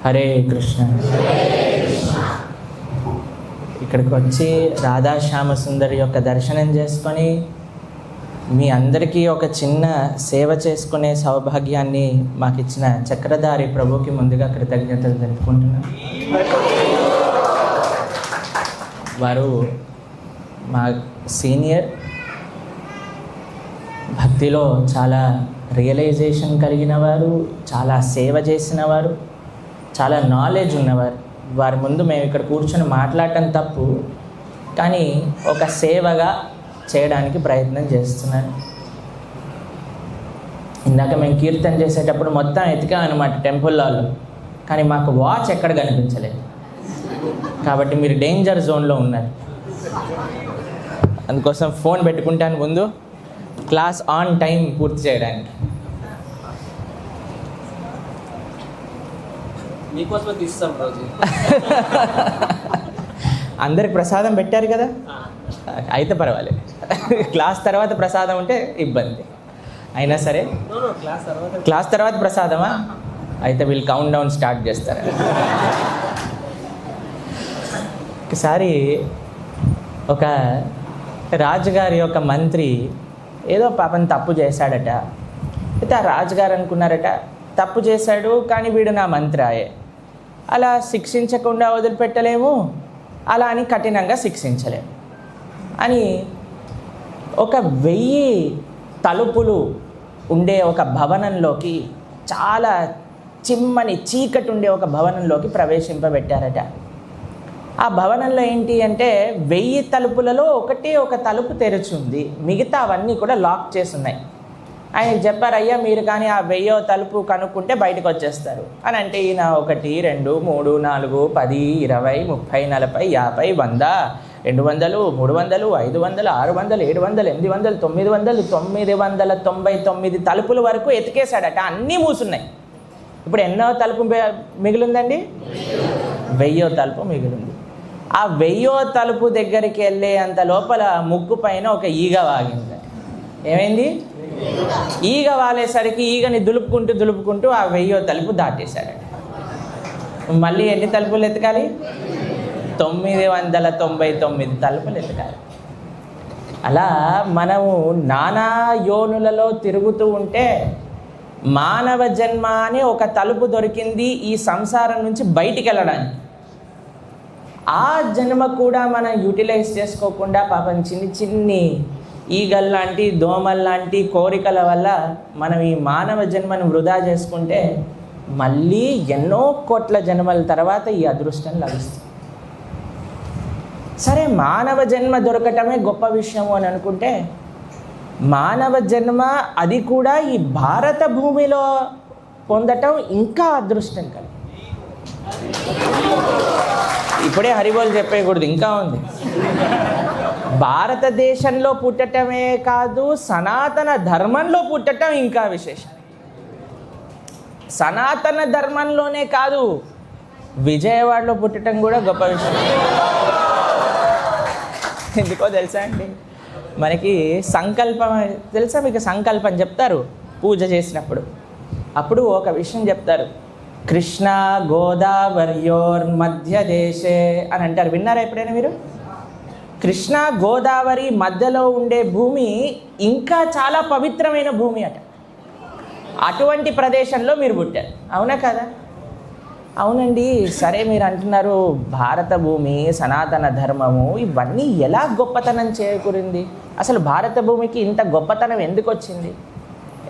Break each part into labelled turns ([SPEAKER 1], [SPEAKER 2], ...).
[SPEAKER 1] హరే కృష్ణ. ఇక్కడికి వచ్చి రాధాశ్యామ సుందరి యొక్క దర్శనం చేసుకొని మీ అందరికీ ఒక చిన్న సేవ చేసుకునే సౌభాగ్యాన్ని మాకు ఇచ్చిన చక్రధారి ప్రభుకి ముందుగా కృతజ్ఞతలు తెలుపుకుంటున్నాను. వారు మా సీనియర్, భక్తిలో చాలా రియలైజేషన్ కలిగిన వారు, చాలా సేవ చేసిన వారు, చాలా నాలెడ్జ్ ఉన్నవారు. వారి ముందు మేము ఇక్కడ కూర్చొని మాట్లాడటం తప్పు, కానీ ఒక సేవగా చేయడానికి ప్రయత్నం చేస్తున్నాను. ఇందాక మేము కీర్తన చేసేటప్పుడు మొత్తం ఎతికాం అనమాట టెంపుల్లో, కానీ మాకు వాచ్ ఎక్కడ కనిపించలేదు. కాబట్టి మీరు డేంజర్ జోన్లో ఉన్నారు. అందుకోసం ఫోన్ పెట్టుకుంటాను ముందు, క్లాస్ ఆన్ టైం పూర్తి చేయడానికి.
[SPEAKER 2] మీకోసమే తీస్తాం రోజు.
[SPEAKER 1] అందరికి ప్రసాదం పెట్టారు కదా, అయితే పర్వాలేదు. క్లాస్ తర్వాత ప్రసాదం ఉంటే ఇబ్బంది అయినా సరే. క్లాస్ తర్వాత ప్రసాదమా? అయితే వీళ్ళు కౌంట్ డౌన్ స్టార్ట్ చేస్తారు. ఒకసారి ఒక రాజుగారి యొక్క మంత్రి ఏదో పాపం తప్పు చేశాడట. అయితే ఆ రాజుగారు అనుకున్నారట, తప్పు చేశాడు కానీ వీడు నా మంత్రాయే, అలా శిక్షించకుండా వదిలిపెట్టలేము, అలా అని కఠినంగా శిక్షించలేము అని 1000 తలుపులు ఉండే ఒక భవనంలోకి, చాలా చిమ్మని చీకటి ఉండే ఒక భవనంలోకి ప్రవేశింపబెట్టారట. ఆ భవనంలో ఏంటి అంటే 1000 తలుపులలో ఒక తలుపు తెరిచింది, మిగతా అవన్నీ కూడా లాక్ చేసి ఉన్నాయి. ఆయనకు చెప్పారు, అయ్యా మీరు కానీ ఆ 1000వ తలుపు కనుక్కుంటే బయటకు వచ్చేస్తారు అని. అంటే ఈయన 1 2 3 4 10 20 30 40 50 100 200 300 500 600 700 800 900 999 తలుపుల వరకు ఎతికేశాడట. అన్నీ మూసున్నాయి. ఇప్పుడు ఎన్నో తలుపు మిగిలిందండి? 1000వ తలుపు మిగిలింది. ఆ 1000వ తలుపు దగ్గరికి వెళ్ళే అంత లోపల ముక్కు పైన ఒక ఈగ వాగింది. ఏమైంది? ఈగ వాలేసరికి ఈగని దులుపుకుంటూ ఆ 1000వ తలుపు దాటేశాడట. మళ్ళీ ఎన్ని తలుపులు ఎతకాలి? 999 తలుపులు ఎతకాలి. అలా మనము నానా యోనులలో తిరుగుతూ ఉంటే మానవ జన్మ అనే ఒక తలుపు దొరికింది ఈ సంసారం నుంచి బయటికి వెళ్ళడానికి. ఆ జన్మ కూడా మనం యూటిలైజ్ చేసుకోకుండా పాపం చిన్ని ఈగల్లాంటి దోమల్లాంటి కోరికల వల్ల మనం ఈ మానవ జన్మను వృధా చేసుకుంటే మళ్ళీ ఎన్నో కోట్ల జన్మల తర్వాత ఈ అదృష్టం లభిస్తుంది. సరే, మానవ జన్మ దొరకటమే గొప్ప విషయము అని అనుకుంటే, మానవ జన్మ అది కూడా ఈ భారత భూమిలో పొందటం ఇంకా అదృష్టం కలిగి. ఇప్పుడే హరిబోల్ చెప్పేయకూడదు, ఇంకా ఉంది. భారతదేశంలో పుట్టటమే కాదు, సనాతన ధర్మంలో పుట్టటం ఇంకా విశేషం. సనాతన ధర్మంలోనే కాదు, విజయవాడలో పుట్టటం కూడా గొప్ప విషయం. ఎందుకో తెలుసా అండి? మనకి సంకల్పం తెలుసా మీకు? సంకల్పం చెప్తారు పూజ చేసినప్పుడు. అప్పుడు ఒక విషయం చెప్తారు, కృష్ణ గోదావరియోర్ మధ్య దేశే అని అంటారు. విన్నారా ఎప్పుడైనా మీరు? కృష్ణ గోదావరి మధ్యలో ఉండే భూమి ఇంకా చాలా పవిత్రమైన భూమి అట. అటువంటి ప్రదేశంలో మీరు పుట్టారు, అవునా కదా? అవునండి. సరే, మీరు అంటున్నారు భారత భూమి, సనాతన ధర్మము ఇవన్నీ ఎలా గొప్పతనం చేకూరింది? అసలు భారత భూమికి ఇంత గొప్పతనం ఎందుకు వచ్చింది?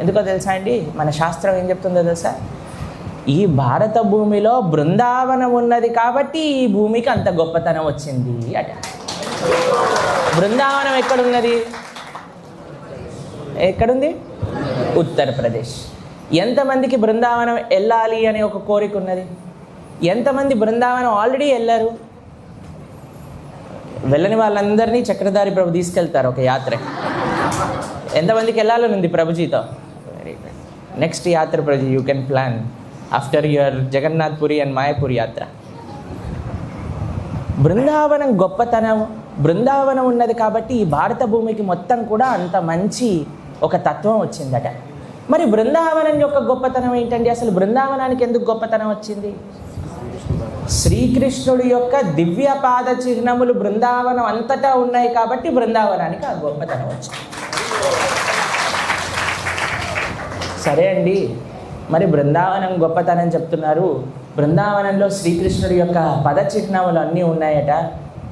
[SPEAKER 1] ఎందుకో తెలుసా అండి? మన శాస్త్రం ఏం చెప్తుందో తెలుసా? ఈ భారత భూమిలో బృందావనం ఉన్నది కాబట్టి ఈ భూమికి అంత గొప్పతనం వచ్చింది అట. బృందావనం ఎక్కడున్నది? ఎక్కడుంది? ఉత్తరప్రదేశ్. ఎంతమందికి బృందావనం వెళ్ళాలి అనే ఒక కోరిక ఉన్నది? ఎంతమంది బృందావనం ఆల్రెడీ వెళ్ళారు? వెళ్ళని వాళ్ళందరినీ చక్రధారి ప్రభు తీసుకెళ్తారు ఒక యాత్రకి. ఎంతమందికి వెళ్ళాలని ఉంది ప్రభుజీతో? Very good. నెక్స్ట్ యాత్ర Prabhuji you can plan after your Jagannath Puri and Mayapur యాత్ర. బృందావనం గొప్పతనం, బృందావనం ఉన్నది కాబట్టి ఈ భారత భూమికి మొత్తం కూడా అంత మంచి ఒక తత్వం వచ్చిందట. మరి బృందావనం యొక్క గొప్పతనం ఏంటండి? అసలు బృందావనానికి ఎందుకు గొప్పతనం వచ్చింది? శ్రీకృష్ణుడి యొక్క దివ్య పాద చిహ్నములు బృందావనం అంతటా ఉన్నాయి కాబట్టి బృందావనానికి ఆ గొప్పతనం వచ్చింది. సరే అండి, మరి బృందావనం గొప్పతనం చెప్తున్నారు, బృందావనంలో శ్రీకృష్ణుడి యొక్క పద చిహ్నములు అన్నీ ఉన్నాయట,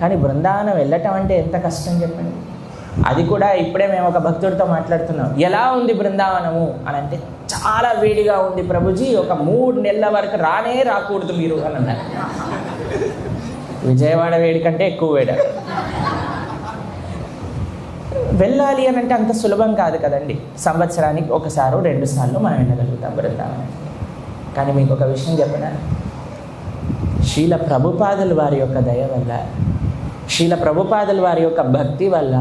[SPEAKER 1] కానీ బృందావనం వెళ్ళటం అంటే ఎంత కష్టం చెప్పండి. అది కూడా ఇప్పుడే మేము ఒక భక్తుడితో మాట్లాడుతున్నాం, ఎలా ఉంది బృందావనము అని అంటే, చాలా వేడిగా ఉంది ప్రభుజీ, ఒక 3 నెలల వరకు రాకూడదు మీరు అని అన్నారు. విజయవాడ వేడి కంటే ఎక్కువ వేడి. వెళ్ళాలి అని అంటే అంత సులభం కాదు కదండి. సంవత్సరానికి 1 2 సార్లు మనం వెళ్ళగలుగుతాం బృందావనం. కానీ మీకు ఒక విషయం చెప్పనా, శ్రీల ప్రభుపాదుల వారి యొక్క దయ వల్ల, శ్రీల ప్రభుపాదుల వారి యొక్క భక్తి వల్ల,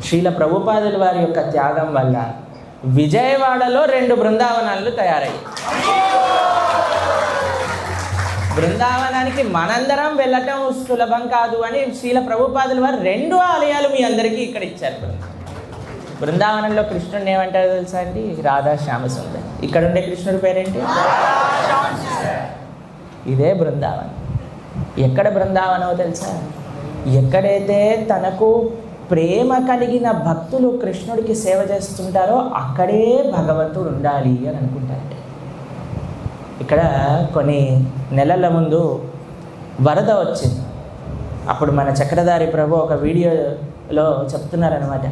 [SPEAKER 1] శ్రీల ప్రభుపాదుల వారి యొక్క త్యాగం వల్ల విజయవాడలో 2 బృందావనాలు తయారయ్యాయి. బృందావనానికి మనందరం వెళ్ళటం సులభం కాదు అని శ్రీల ప్రభుపాదుల వారు 2 ఆలయాలు మీ అందరికీ ఇక్కడ ఇచ్చారు. బృందావనంలో కృష్ణుడిని ఏమంటారు తెలుసా అండి? రాధా శ్యామసుందరి. ఇక్కడ ఉండే కృష్ణుడి పేరేంటి? ఇదే బృందావనం. ఎక్కడ బృందావనమో తెలుసా? ఎక్కడైతే తనకు ప్రేమ కలిగిన భక్తులు కృష్ణుడికి సేవ చేస్తుంటారో అక్కడే భగవంతుడు ఉండాలి అని అనుకుంటారట. ఇక్కడ కొన్ని నెలల ముందు వరద వచ్చింది. అప్పుడు మన చక్రధారి ప్రభు ఒక వీడియోలో చెప్తున్నారనమాట,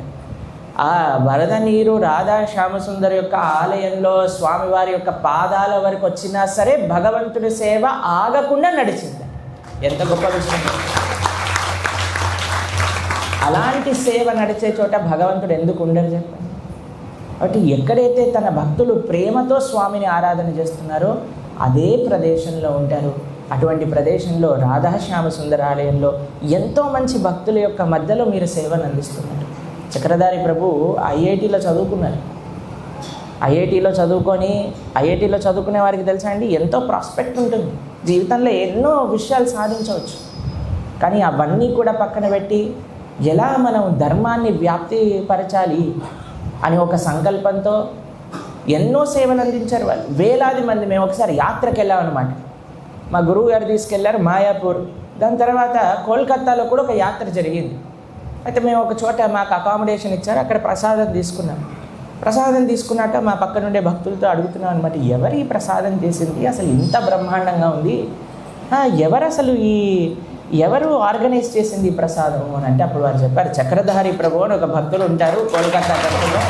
[SPEAKER 1] ఆ వరద నీరు రాధా శ్యామసుందరి యొక్క ఆలయంలో స్వామివారి యొక్క పాదాల వరకు వచ్చినా సరే భగవంతుడి సేవ ఆగకుండా నడిచింది. ఎంత గొప్ప విషయం! అలాంటి సేవ నడిచే చోట భగవంతుడు ఎందుకు ఉండరు చెప్పండి. కాబట్టి ఎక్కడైతే తన భక్తులు ప్రేమతో స్వామిని ఆరాధన చేస్తున్నారో అదే ప్రదేశంలో ఉంటారు. అటువంటి ప్రదేశంలో రాధాశ్యామ సుందరాలయంలో ఎంతో మంచి భక్తుల యొక్క మధ్యలో మీరు సేవను అందిస్తున్నారు. చక్రధారి ప్రభు ఐఐటీలో చదువుకున్నారు. ఐఐటీలో చదువుకునే వారికి తెలుసా అండి, ఎంతో ప్రాస్పెక్ట్ ఉంటుంది, జీవితంలో ఎన్నో విషయాలు సాధించవచ్చు. కానీ అవన్నీ కూడా పక్కన పెట్టి ఎలా మనం ధర్మాన్ని వ్యాప్తిపరచాలి అని ఒక సంకల్పంతో ఎన్నో సేవలు అందించారు వాళ్ళు. వేలాది మంది. మేము ఒకసారి యాత్రకు వెళ్ళామన్నమాట. మా గురువు గారు తీసుకెళ్లారు మాయాపూర్. దాని తర్వాత కోల్కత్తాలో కూడా ఒక యాత్ర జరిగింది. అయితే మేము ఒక చోట మాకు అకామిడేషన్ ఇచ్చారు, అక్కడ ప్రసాదం తీసుకున్నాం. ప్రసాదం తీసుకున్నాక మా పక్క నుండే భక్తులతో అడుగుతున్నాం అనమాట, ఎవరు ఈ ప్రసాదం చేసింది, అసలు ఇంత బ్రహ్మాండంగా ఉంది, ఎవరు ఆర్గనైజ్ చేసింది ఈ ప్రసాదం అని అంటే అప్పుడు వారు చెప్పారు, చక్రధారి ప్రభు అని ఒక భక్తులు ఉంటారు కోల్కతా టెంపుల్లో,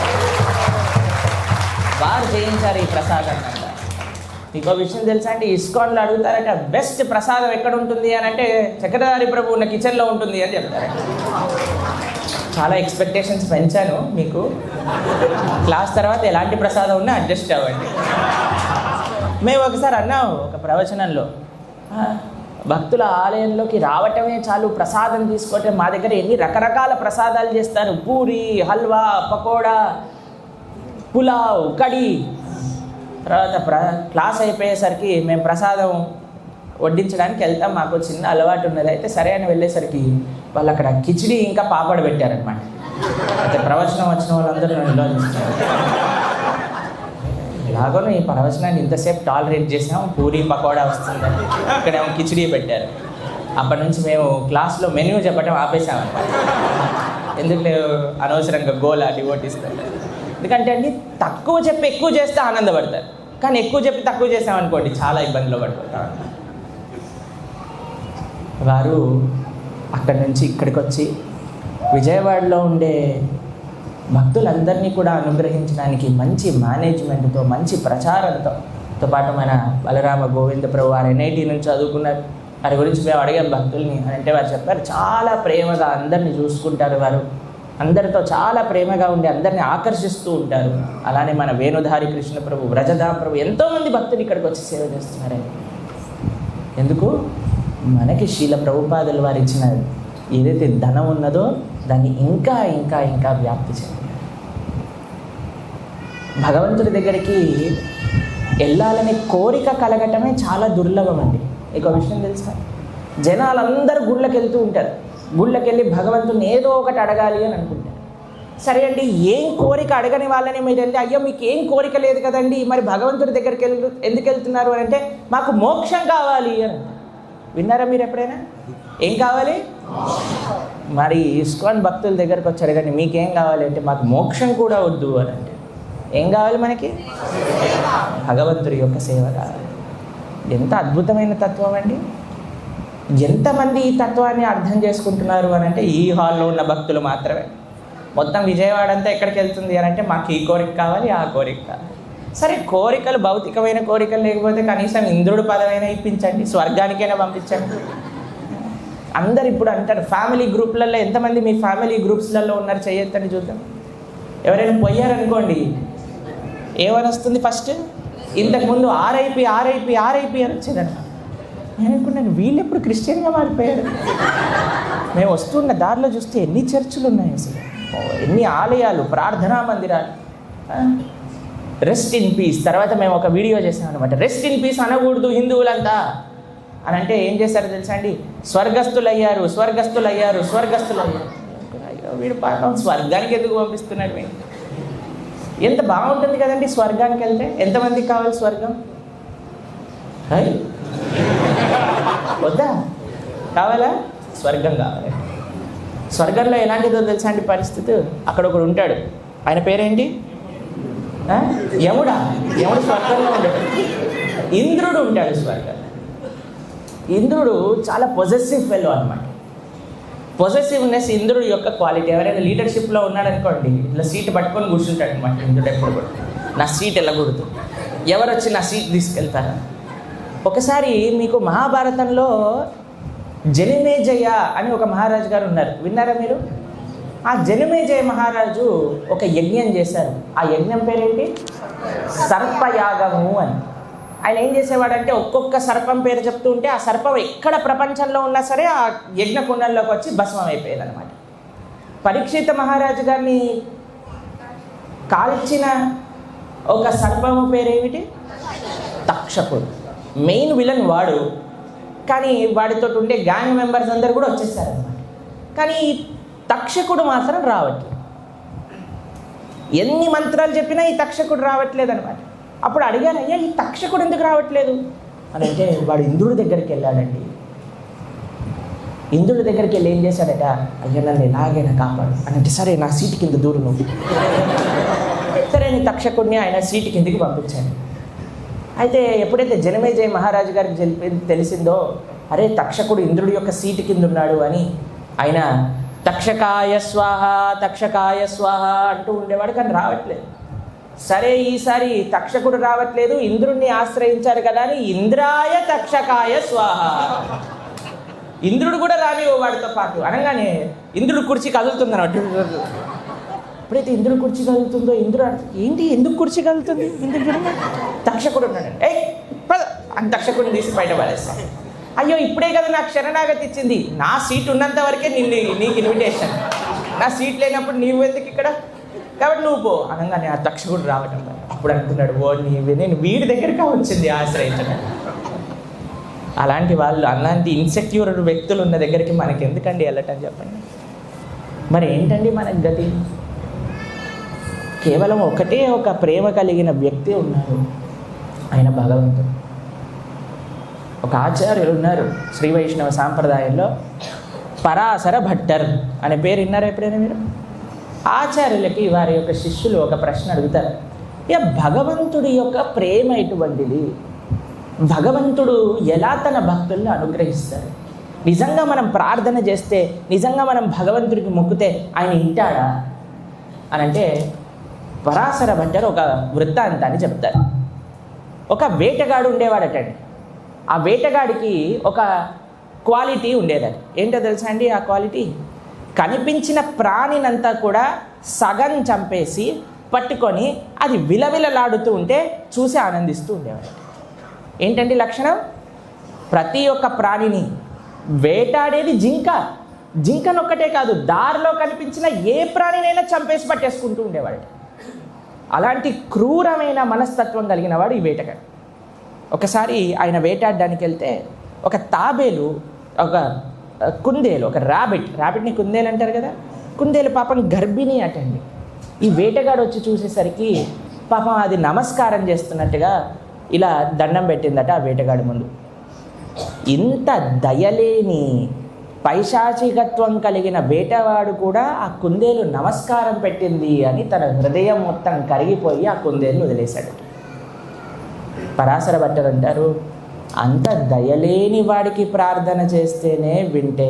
[SPEAKER 1] వారు చేయించారు ఈ ప్రసాదం అంట. మీకు విషయం తెలుసా అండి, ఇస్కాన్లో అడుగుతారట బెస్ట్ ప్రసాదం ఎక్కడ ఉంటుంది అని అంటే చక్రధారి ప్రభు ఉన్న కిచెన్లో ఉంటుంది అని చెప్తారట. చాలా ఎక్స్పెక్టేషన్స్ పెంచాను మీకు. క్లాస్ తర్వాత ఎలాంటి ప్రసాదం ఉన్నా అడ్జస్ట్ అవ్వండి. మేము ఒకసారి అన్నాం ఒక ప్రవచనంలో, భక్తుల ఆలయంలోకి రావటమే చాలు ప్రసాదం తీసుకోవటం, మా దగ్గర ఎన్ని రకరకాల ప్రసాదాలు చేస్తారు, పూరి, హల్వా, పకోడా, పులావ్, కడి. తర్వాత క్లాస్ అయిపోయేసరికి మేము ప్రసాదం వడ్డించడానికి వెళ్తాం, మాకు చిన్న అలవాటు ఉన్నది. అయితే సరే అని వెళ్ళేసరికి వాళ్ళు అక్కడ కిచిడి ఇంకా పాపడ పెట్టారనమాట. అయితే ప్రవచనం వచ్చిన వాళ్ళందరూ నన్ను చూస్తారు. ఎలాగో ఈ ప్రవచనాన్ని ఇంతసేపు టాలరేట్ చేసాం, పూరి పకోడా వస్తుందని ఇక్కడేమో కిచిడి పెట్టారు. అప్పటి నుంచి మేము క్లాస్లో మెన్యూ చెప్పడం ఆపేసామన్నమాట. ఎందుకు అనవసరంగా గోలా డివోటిస్తారు. ఎందుకంటే అండి తక్కువ చెప్పి ఎక్కువ చేస్తే ఆనందపడతారు, కానీ ఎక్కువ చెప్పి తక్కువ చేసామనుకోండి చాలా ఇబ్బందులు పడిపోతాం. వారు అక్కడి నుంచి ఇక్కడికి వచ్చి విజయవాడలో ఉండే భక్తులందరినీ కూడా అనుగ్రహించడానికి మంచి మేనేజ్మెంట్తో, మంచి ప్రచారంతో పాటు మన బలరామ గోవింద ప్రభు వారు ఎన్ఐటీ నుంచి చదువుకున్నారు. వారి గురించి మేము అడిగాం భక్తుల్ని అంటే వారు చెప్పారు, చాలా ప్రేమగా అందరినీ చూసుకుంటారు, వారు అందరితో చాలా ప్రేమగా ఉండి అందరినీ ఆకర్షిస్తూ ఉంటారు. అలానే మన వేణుధారి కృష్ణ ప్రభు, వ్రజధామ ప్రభు, ఎంతోమంది భక్తులు ఇక్కడికి వచ్చి సేవ చేస్తున్నారండి. ఎందుకు? మనకి శ్రీల ప్రభుపాదులు వారు ఇచ్చిన ఏదైతే ధనం ఉన్నదో దాన్ని ఇంకా ఇంకా ఇంకా వ్యాప్తి చేయాలి. భగవంతుడి దగ్గరికి వెళ్ళాలనే కోరిక కలగటమే చాలా దుర్లభం అండి. మీకు విషయం తెలుసా, జనాలందరూ గుళ్ళకి వెళ్తూ ఉంటారు. గుళ్ళకి వెళ్ళి భగవంతుని ఏదో ఒకటి అడగాలి అని అనుకుంటారు. సరే అండి, ఏం కోరిక అడగని వాళ్ళని మీరు వెళ్ళి, అయ్యో మీకు ఏం కోరిక లేదు కదండి, మరి భగవంతుడి దగ్గరికి ఎందుకు వెళ్తున్నారు అని అంటే, మాకు మోక్షం కావాలి అని. విన్నారా మీరు ఎప్పుడైనా? ఏం కావాలి? మరి ఇస్కాన్ భక్తుల దగ్గరకు వచ్చారు కానీ మీకేం కావాలి అంటే మాకు మోక్షం కూడా వద్దు అని అంటే ఏం కావాలి మనకి? భగవంతుడి యొక్క సేవ కావాలి. ఎంత అద్భుతమైన తత్వం అండి! ఎంతమంది ఈ తత్వాన్ని అర్థం చేసుకుంటున్నారు అని అంటే ఈ హాల్లో ఉన్న భక్తులు మాత్రమే. మొత్తం విజయవాడ అంతా ఎక్కడికి వెళ్తుంది అని అంటే మాకు ఈ కోరిక కావాలి, ఆ కోరిక కావాలి. సరే, కోరికలు భౌతికమైన కోరికలు లేకపోతే కనీసం ఇంద్రుడు పదవైనా ఇప్పించండి, స్వర్గానికైనా పంపించండి. అందరు ఇప్పుడు అంటారు ఫ్యామిలీ గ్రూప్లలో ఎంతమంది మీ ఫ్యామిలీ గ్రూప్స్లలో ఉన్నారు చేయొద్దని చూద్దాం. ఎవరైనా పోయారనుకోండి ఏమని వస్తుంది? ఫస్ట్ ఇంతకుముందు ఆర్ఐపి ఆర్ఐపి ఆర్ఐపి అని వచ్చేదన్నమాట. నేను అనుకున్నాను వీళ్ళు ఎప్పుడు క్రిస్టియన్గా మారిపోయారు. మేము వస్తున్న దారిలో చూస్తే ఎన్ని చర్చిలు ఉన్నాయి అసలు, ఎన్ని ఆలయాలు, ప్రార్థనా మందిరాలు. Rest in peace. తర్వాత మేము ఒక వీడియో చేసాం అనమాట, రెస్ట్ ఇన్ పీస్ అనకూడదు హిందువులంతా అని అంటే ఏం చేశారో తెలుసా అండి? స్వర్గస్థులయ్యారు, స్వర్గస్థులయ్యారు, స్వర్గస్థులయ్యారు. అయ్యో వీడు పాపం స్వర్గానికి ఎందుకు పంపిస్తున్నాడు? మేము ఎంత బాగుంటుంది కదండి స్వర్గానికి వెళ్తే. ఎంతమందికి కావాలి స్వర్గం? వద్దా? కావాలా? స్వర్గం కావాలి. స్వర్గంలో ఎలాంటిదో తెలుసా అండి పరిస్థితి? అక్కడ ఒకడు ఉంటాడు, ఆయన పేరేంటి? యముడా. యముడు స్వర్గంలో ఉంటాడు. ఇంద్రుడు ఉంటాడు స్వర్గంలో. ఇంద్రుడు చాలా పొజెసివ్ ఫెలో అనమాట. పొజెసివ్నెస్ ఇంద్రుడు యొక్క క్వాలిటీ. ఎవరైనా లీడర్షిప్లో ఉన్నాడనుకోండి, ఇలా సీట్ పట్టుకొని కూర్చుంటాడు అనమాట ఇంద్రుడు. ఎప్పుడు కూడా నా సీట్ వెళ్ళకూడదు, ఎవరు వచ్చి నా సీట్ తీసుకెళ్తారా? ఒకసారి మీకు మహాభారతంలో జనమేజయ అని ఒక మహారాజు గారు ఉన్నారు, విన్నారా మీరు? ఆ జనమేజయ మహారాజు ఒక యజ్ఞం చేశారు. ఆ యజ్ఞం పేరేంటి? సర్పయాగము అని. ఆయన ఏం చేసేవాడంటే ఒక్కొక్క సర్పం పేరు చెప్తూ ఉంటే ఆ సర్పం ఎక్కడ ప్రపంచంలో ఉన్నా సరే ఆ యజ్ఞకుండంలోకి వచ్చి భస్మం అయిపోయేది అనమాట. పరీక్షిత మహారాజు గారిని కాల్చిన ఒక సర్పము పేరేమిటి? తక్షకుడు. మెయిన్ విలన్ వాడు, కానీ వాడితో ఉండే గ్యాంగ్ మెంబర్స్ అందరు కూడా వచ్చేసారనమాట. కానీ తక్షకుడు మాత్రం రావట్లేదు. ఎన్ని మంత్రాలు చెప్పినా ఈ తక్షకుడు రావట్లేదు అనమాట. అప్పుడు అడిగాను, అయ్యా ఈ తక్షకుడు ఎందుకు రావట్లేదు అని అంటే వాడు ఇంద్రుడి దగ్గరికి వెళ్ళాడండి. ఇంద్రుడి దగ్గరికి వెళ్ళి ఏం చేశాడట? అయ్యా నన్ను ఎలాగైనా కాపాడు అని అంటే, సరే నా సీటు కింద దూరు నువ్వు. సరే నేను తక్షకుడిని ఆయన సీటు కిందికి పంపించాను. అయితే ఎప్పుడైతే జనమేజయ మహారాజు గారికి తెలిసిందో, అరే తక్షకుడు ఇంద్రుడి యొక్క సీటు కింద ఉన్నాడు అని, ఆయన తక్షకాయ స్వాహ తక్షకాయ స్వాహ అంటూ ఉండేవాడు, కానీ రావట్లేదు. సరే ఈసారి తక్షకుడు రావట్లేదు, ఇంద్రుడిని ఆశ్రయించారు కదా అని ఇంద్రాయ తక్షకాయ స్వాహ, ఇంద్రుడు కూడా రాని వాడితో పాటు అనగానే ఇంద్రుడు కుర్చీ కదులుతుంది అన్నమాట. ఎప్పుడైతే ఇంద్రుడు కుర్చీ కదులుతుందో ఇంద్రుడు ఏంటి ఎందుకు కుర్చీ కదులుతుంది? ఇంద్రుడు తక్షకుడు ఉన్నాడు, అని తక్షకుడిని తీసి బయట పడేస్తాం. అయ్యో ఇప్పుడే కదా నాకు శరణాగతి ఇచ్చింది, నా సీట్ ఉన్నంత వరకే నీకు ఇన్విటేషన్, నా సీట్ లేనప్పుడు నీవు ఎందుకు ఇక్కడ, కాబట్టి నువ్వు పో అనగానే ఆ తక్షకుడు రావటం. అప్పుడు అనుకున్నాడు, ఓ నేను వీడి దగ్గరికి వచ్చింది ఆశ్రయించడం. అలాంటి వాళ్ళు, అలాంటి ఇన్సెక్యూర్ వ్యక్తులు ఉన్న దగ్గరికి మనకి ఎందుకండి వెళ్ళటం చెప్పండి? మరి ఏంటండి మనకి గతి? కేవలం ఒకటే ఒక ప్రేమ కలిగిన వ్యక్తి ఉన్నారు, ఆయన భగవంతుడు. ఒక ఆచార్యులు ఉన్నారు శ్రీ వైష్ణవ సాంప్రదాయంలో, పరాశర భట్టర్ అనే పేరు విన్నారా ఎప్పుడైనా మీరు? ఆచార్యులకి వారి యొక్క శిష్యులు ఒక ప్రశ్న అడుగుతారు, ఇక భగవంతుడి యొక్క ప్రేమ ఎటువంటిది? భగవంతుడు ఎలా తన భక్తులను అనుగ్రహిస్తారు? నిజంగా మనం ప్రార్థన చేస్తే, నిజంగా మనం భగవంతుడికి మొక్కితే ఆయన వింటాడా అని అంటే పరాశర భట్టర్ ఒక వృత్తాంతాన్ని చెప్తారు. ఒక వేటగాడు ఉండేవాడటండి. ఆ వేటగాడికి ఒక క్వాలిటీ ఉండేదట. ఏంటో తెలుసా అండి ఆ క్వాలిటీ? కనిపించిన ప్రాణినంతా కూడా సగం చంపేసి పట్టుకొని అది విలవిలలాడుతూ ఉంటే చూసి ఆనందిస్తూ ఉండేవాడు. ఏంటండి లక్షణం? ప్రతి ఒక్క ప్రాణిని వేటాడేది జింకనొక్కటే కాదు, దారిలో కనిపించిన ఏ ప్రాణినైనా చంపేసి పట్టేసుకుంటూ ఉండేవాడు. అలాంటి క్రూరమైన మనస్తత్వం కలిగిన వాడు ఈ వేటగాడు. ఒకసారి ఆయన వేటాడడానికి వెళ్తే ఒక తాబేలు, ఒక కుందేలు, ఒక ర్యాబిట్ని కుందేలు అంటారు కదా, కుందేలు పాపం గర్భిణి అటండి. ఈ వేటగాడు వచ్చి చూసేసరికి పాపం అది నమస్కారం చేస్తున్నట్టుగా ఇలా దండం పెట్టిందట ఆ వేటగాడి ముందు. ఇంత దయలేని పైశాచికత్వం కలిగిన వేటవాడు కూడా ఆ కుందేలు నమస్కారం పెట్టింది అని తన హృదయం మొత్తం కరిగిపోయి ఆ కుందేలును వదిలేశాడు. పరాశర భట్టర్ అంటారు, అంత దయలేని వాడికి ప్రార్థన చేస్తేనే వింటే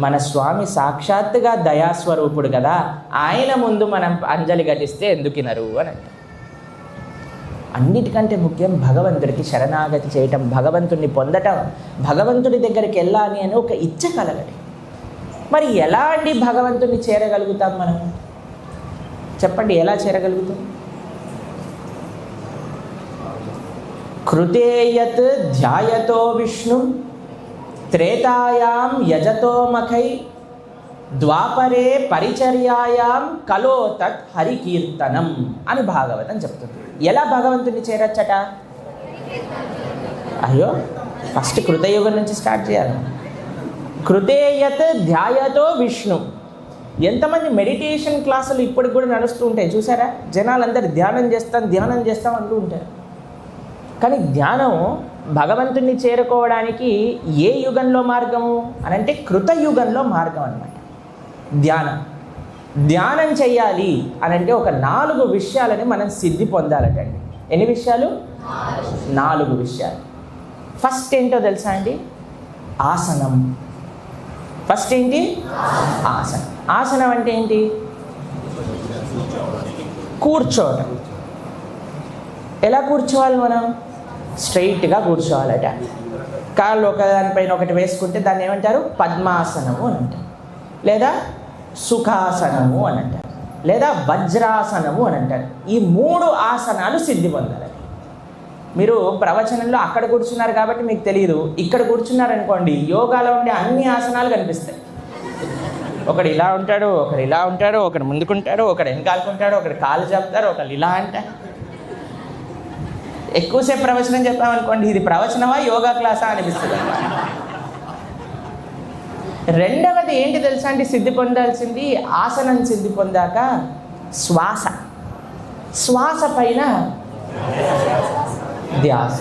[SPEAKER 1] మన స్వామి సాక్షాత్తుగా దయాస్వరూపుడు కదా, ఆయన ముందు మనం అంజలి ఘటిస్తే ఎందుకినరు అని అంటారు. అన్నిటికంటే ముఖ్యం భగవంతుడికి శరణాగతి చేయటం, భగవంతుడిని పొందటం, భగవంతుడి దగ్గరికి వెళ్ళాలి అని ఒక ఇచ్చ కలగడం. మరి ఎలా అండి భగవంతుడిని చేరగలుగుతాం మనం? చెప్పండి, ఎలా చేరగలుగుతాం? కృతేయత్ ధ్యాయతో విష్ణు త్రేతాయాం యజతో మఖై ద్వాపరే పరిచర్యాయాం కలో తత్ హరికీర్తనం అని భాగవతం చెప్తుంది. ఎలా భగవంతుని చేరచ్చట? అయ్యో, ఫస్ట్ కృతయుగం నుంచి స్టార్ట్ చేయాలి. కృతేయత్ ధ్యాయతో విష్ణు. ఎంతమంది మెడిటేషన్ క్లాసులు ఇప్పటికి కూడా నడుస్తూ ఉంటాయి చూసారా? జనాలందరూ ధ్యానం చేస్తాం అంటూ ఉంటారు. కానీ ధ్యానం భగవంతుణ్ణి చేరుకోవడానికి ఏ యుగంలో మార్గము అని అంటే కృతయుగంలో మార్గం అన్నమాట. ధ్యానం చెయ్యాలి అని అంటే ఒక 4 విషయాలని మనం సిద్ధి పొందాలటండి. ఎన్ని విషయాలు? 4 విషయాలు. ఫస్ట్ ఏంటో తెలుసా అండి? ఆసనం. ఫస్ట్ ఏంటి? ఆసనం. ఆసనం అంటే ఏంటి? కూర్చోవటం. ఎలా కూర్చోవాలి మనం? స్ట్రైట్గా కూర్చోవాలట. కాళ్ళు ఒకదానిపైన ఒకటి వేసుకుంటే దాన్ని ఏమంటారు? పద్మాసనము అని అంటారు, లేదా సుఖాసనము అని అంటారు, లేదా వజ్రాసనము అని అంటారు. ఈ 3 ఆసనాలు సిద్ధి పొందాలి. మీరు ప్రవచనంలో అక్కడ కూర్చున్నారు కాబట్టి మీకు తెలియదు, ఇక్కడ కూర్చున్నారనుకోండి యోగాలో ఉండే అన్ని ఆసనాలు కనిపిస్తాయి. ఒకడు ఇలా ఉంటాడు, ఒకడు ఇలా ఉంటాడు, ఒకడు ముందుకుంటాడు, ఒకడు వెనకాలకుంటాడు, ఒకడు కాలు చెప్తారు, ఒకళ్ళు ఇలా అంటారు. ఎక్కువసేపు ప్రవచనం చెప్పామనుకోండి, ఇది ప్రవచనమా యోగా క్లాసా అనిపిస్తుంది. రెండవది ఏంటి తెలుసా అండి? సిద్ధి పొందాల్సింది ఆసనం సిద్ధి పొందాక శ్వాస పైన ధ్యాస.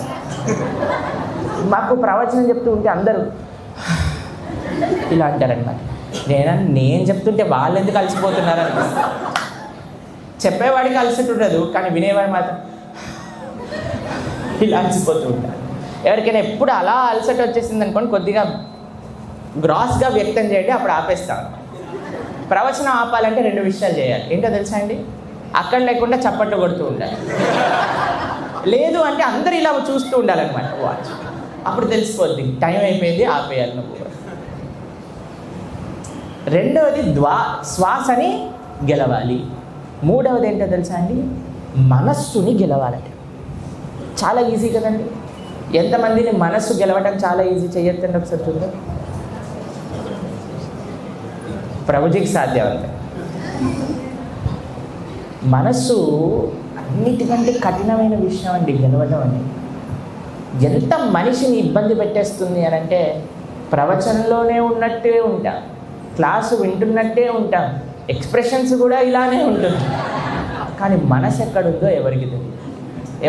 [SPEAKER 1] మాకు ప్రవచనం చెప్తూ ఉంటే అందరూ ఇలా అంటారనమాట. నేను చెప్తుంటే వాళ్ళు ఎందుకు అలసిపోతున్నారు అనిపిస్తుంది. చెప్పేవాడికి అలసట ఉండదు, కానీ వినేవాడు మాత్రం ఇలా అలసిపోతూ ఉంటారు. ఎవరికైనా ఎప్పుడు అలా అలసట వచ్చేసింది అనుకోండి, కొద్దిగా గ్రాస్గా వ్యక్తం చేయండి, అప్పుడు ఆపేస్తాను. ప్రవచనం ఆపాలంటే 2 విషయాలు చేయాలి. ఏంటో తెలుసా అండి? అక్కడ లేకుండా చప్పట్లు కొడుతూ ఉండాలి, లేదు అంటే అందరు ఇలా చూస్తూ ఉండాలన్నమాట వాచ్. అప్పుడు తెలిసిపోద్ది టైం అయిపోయింది, ఆపేయాలి నువ్వు. రెండవది శ్వాసని గెలవాలి. మూడవది ఏంటో తెలుసా అండి? మనస్సుని గెలవాలంటే. చాలా ఈజీ కదండి. ఎంతమందిని మనస్సు గెలవటం చాలా ఈజీ? చెయ్యొద్దండి ఒకసారి చూద్దాం. ప్రభుజీకి సాధ్యం అంతే. మనస్సు అన్నిటికంటే కఠినమైన విషయం అండి గెలవడం అనేది. ఎంత మనిషిని ఇబ్బంది పెట్టేస్తుంది అని అంటే, ప్రవచనంలోనే ఉన్నట్టే ఉంటాం, క్లాసు వింటున్నట్టే ఉంటాం, ఎక్స్ప్రెషన్స్ కూడా ఇలానే ఉంటుంది, కానీ మనసు ఎక్కడుందో ఎవరికి తెలియదు.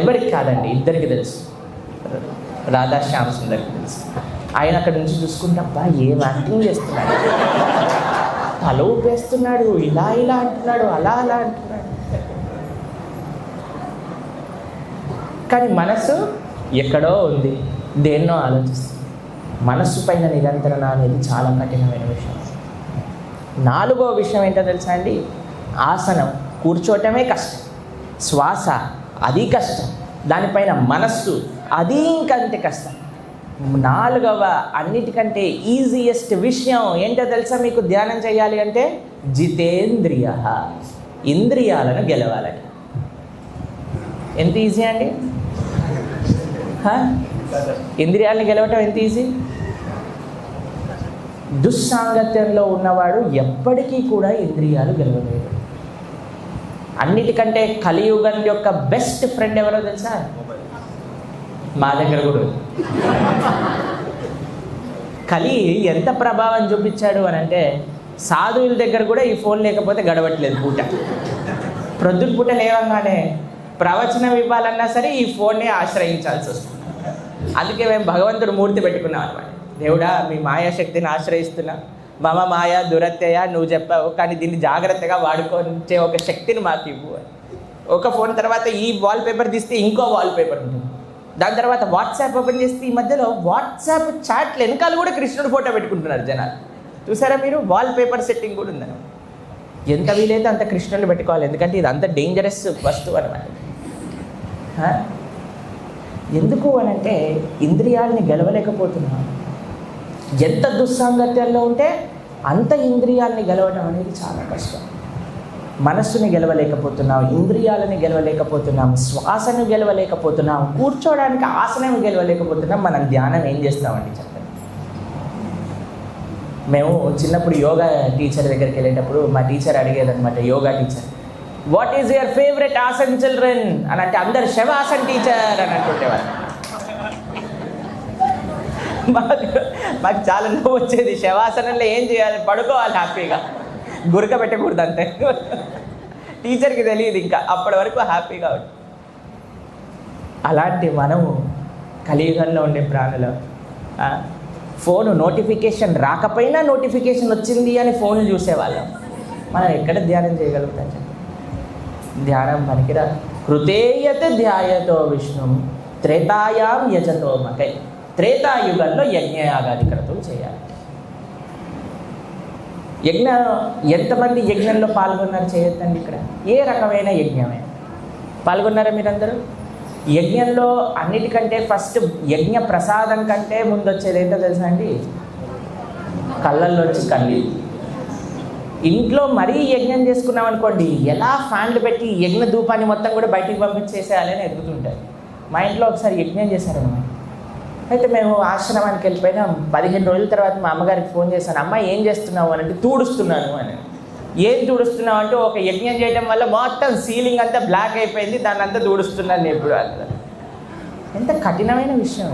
[SPEAKER 1] ఎవరికి కాదండి, ఇద్దరికి తెలుసు. రాధాశ్యామ సుందర్కి తెలుసు. ఆయన అక్కడ నుంచి చూసుకుంటే అబ్బా ఏం యాక్టింగ్ చేస్తున్నాడు, తల ఊపేస్తున్నాడు, ఇలా అంటున్నాడు, అలా అంటున్నాడు. కానీ మనసు ఎక్కడో ఉంది, దేన్నో ఆలోచిస్తుంది. మనస్సు పైన నిరంతరణ అనేది చాలా కఠినమైన విషయం. 4వ విషయం ఏంటో తెలుసా అండి? ఆసనం. కూర్చోవటమే కష్టం, శ్వాస అది కష్టం, దానిపైన మనస్సు అది ఇంకంతే కష్టం. 4వ అన్నిటికంటే ఈజియెస్ట్ విషయం ఏంటో తెలుసా మీకు? ధ్యానం చేయాలి అంటే జితేంద్రియ, ఇంద్రియాలను గెలవాలని. ఎంత ఈజీ అండి? ఇంద్రియాలను గెలవటం ఎంత ఈజీ? దుస్సాంగత్యంలో ఉన్నవాడు ఎప్పటికీ కూడా ఇంద్రియాలు గెలవలేడు. అన్నిటికంటే కలియుగం యొక్క బెస్ట్ ఫ్రెండ్ ఎవరో తెలుసా? మా దగ్గర కూడా కలి ఎంత ప్రభావం చూపించాడు అని అంటే, సాధువుల దగ్గర కూడా ఈ ఫోన్ లేకపోతే గడవట్లేదు పూట. ప్రొద్దున పూట లేవంగానే ప్రవచనం ఇవ్వాలన్నా సరే ఈ ఫోన్నే ఆశ్రయించాల్సి వస్తుంది. అందుకే మేము భగవంతుడు మూర్తి పెట్టుకున్నాం అనమాట. దేవుడా మీ మాయాశక్తిని ఆశ్రయిస్తున్నా, మమ మాయా దురత్యయ నువ్వు చెప్పావు, కానీ దీన్ని జాగ్రత్తగా వాడుకొచ్చే ఒక శక్తిని మాకు ఇవ్వు అని. ఒక ఫోన్ తర్వాత ఈ వాల్పేపర్ తీస్తే ఇంకో వాల్పేపర్ ఉంటుంది, దాని తర్వాత వాట్సాప్ ఓపెన్ చేస్తే ఈ మధ్యలో వాట్సాప్ చాట్లు వెనకాల కూడా కృష్ణుడు ఫోటో పెట్టుకుంటున్నారు జనాలు. చూసారా మీరు? వాల్పేపర్ సెట్టింగ్ కూడా ఉందని. ఎంత వీలైతే అంత కృష్ణుని పెట్టుకోవాలి, ఎందుకంటే ఇది అంత డేంజరస్ వస్తువు అనమాట. ఎందుకు అనంటే ఇంద్రియాలని గెలవలేకపోతున్నాం. ఎంత దుస్సాంగత్యాల్లో ఉంటే అంత ఇంద్రియాలని గెలవడం అనేది చాలా కష్టం. మనస్సుని గెలవలేకపోతున్నాం, ఇంద్రియాలని గెలవలేకపోతున్నాం, శ్వాసను గెలవలేకపోతున్నాం, కూర్చోవడానికి ఆసనం గెలవలేకపోతున్నాం. మనం ధ్యానం ఏం చేస్తామండి చెప్పండి? మేము చిన్నప్పుడు యోగా టీచర్ దగ్గరికి వెళ్ళేటప్పుడు మా టీచర్ అడిగేదనమాట, yoga teacher, what is your favourite asan children అని అంటే అందరు శవాసన్ టీచర్ అని అంటుండేవారు. మాకు చాలా నవ్వు వచ్చేది. శవాసనంలో ఏం చేయాలి? పడుకోవాలి హ్యాపీగా, గురక పెట్టకూడదు అంతే. టీచర్కి తెలియదు ఇంకా, అప్పటి వరకు హ్యాపీగా ఉంది. అలాంటి మనము కలియుగంలో ఉండే ప్రాణులు ఫోను నోటిఫికేషన్ రాకపోయినా నోటిఫికేషన్ వచ్చింది అని ఫోన్లు చూసేవాళ్ళం. మనం ఎక్కడ ధ్యానం చేయగలుగుతాం? ధ్యానం పనికిరా. కృతేయత ధ్యాయతో విష్ణు త్రేతాయాం యజతో మకై. త్రేతాయుగంలో యజ్ఞయాగాది క్రతువులు చేయాలి. ఎంతమంది యజ్ఞంలో పాల్గొన్నారు చేయొద్దండి. ఇక్కడ ఏ రకమైన యజ్ఞమే పాల్గొన్నారా మీరందరూ? యజ్ఞంలో అన్నిటికంటే ఫస్ట్ యజ్ఞ ప్రసాదం కంటే ముందు వచ్చేది ఏంటో తెలుసా అండి? కళ్ళల్లోంచి కన్నీళ్ళు. ఇంట్లో మరీ యజ్ఞం చేసుకున్నాం అనుకోండి, ఎలా ఫ్యాన్లు పెట్టి యజ్ఞ ధూపాన్ని మొత్తం కూడా బయటికి పంపించేసేయాలి అని ఎదుగుతుంటారు. మా ఇంట్లో ఒకసారి యజ్ఞం చేశారన్నమాట. అయితే మేము ఆశ్రమానికి వెళ్ళిపోయినాం. 15 రోజుల తర్వాత మా అమ్మగారికి ఫోన్ చేశాను, అమ్మ ఏం చేస్తున్నావు అని అంటే, తూడుస్తున్నాను అని. ఏం తుడుస్తున్నావు అంటే, ఒక యజ్ఞం చేయడం వల్ల మొత్తం సీలింగ్ అంతా బ్లాక్ అయిపోయింది, దాన్ని అంతా తుడుస్తున్నాను ఎప్పుడు అంటారు. ఎంత కఠినమైన విషయం.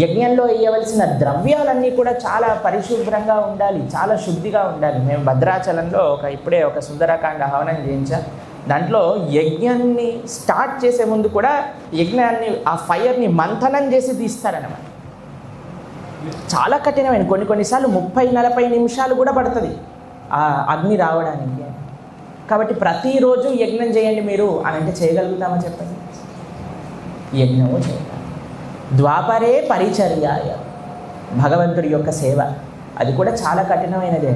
[SPEAKER 1] యజ్ఞంలో వేయవలసిన ద్రవ్యాలన్నీ కూడా చాలా పరిశుభ్రంగా ఉండాలి, చాలా శుద్ధిగా ఉండాలి. మేము భద్రాచలంలో ఇప్పుడే ఒక సుందరకాండ హవనం చేయించాం. దాంట్లో యజ్ఞాన్ని స్టార్ట్ చేసే ముందు కూడా యజ్ఞాన్ని ఆ ఫైర్ని మంథనం చేసి తీస్తారన్నమాట. చాలా కఠినమైన, కొన్నిసార్లు 30-40 నిమిషాలు కూడా పడుతుంది ఆ అగ్ని రావడానికి. కాబట్టి ప్రతిరోజు యజ్ఞం చేయండి మీరు అని అంటే చేయగలుగుతామా చెప్పండి? యజ్ఞము చేయాలి. ద్వాపరే పరిచర్యాయ, భగవంతుడి యొక్క సేవ, అది కూడా చాలా కఠినమైనదే.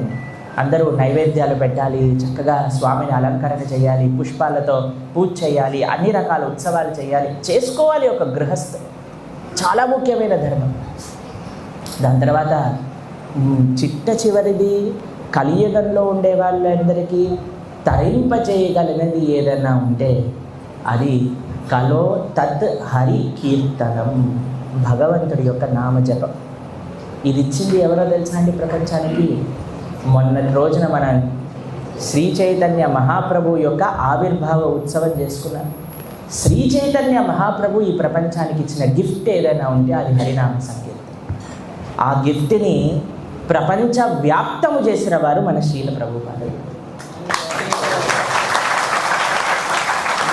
[SPEAKER 1] అందరూ నైవేద్యాలు పెట్టాలి, చక్కగా స్వామిని అలంకరణ చేయాలి, పుష్పాలతో పూజ చేయాలి, అన్ని రకాల ఉత్సవాలు చేయాలి, చేసుకోవాలి ఒక గృహస్థు. చాలా ముఖ్యమైన ధర్మం. దాని తర్వాత చిట్ట చివరిది, కలియుగంలో ఉండే వాళ్ళందరికీ తరింపచేయగలిగినది ఏదైనా ఉంటే అది కలో తత్ హరి కీర్తనం, భగవంతుడి యొక్క నామజపం. ఇది ఇచ్చింది ఎవరో తెలుసా అండి ప్రపంచానికి? మొన్నటి రోజున మన శ్రీ చైతన్య మహాప్రభు యొక్క ఆవిర్భావ ఉత్సవం చేసుకున్నాం. శ్రీ చైతన్య మహాప్రభు ఈ ప్రపంచానికి ఇచ్చిన గిఫ్ట్ ఏదైనా ఉంటే అది హరినామ సంకీర్తన. ఆ గిఫ్ట్ని ప్రపంచ వ్యాప్తము చేసిన వారు మన శ్రీల ప్రభుపాదులు.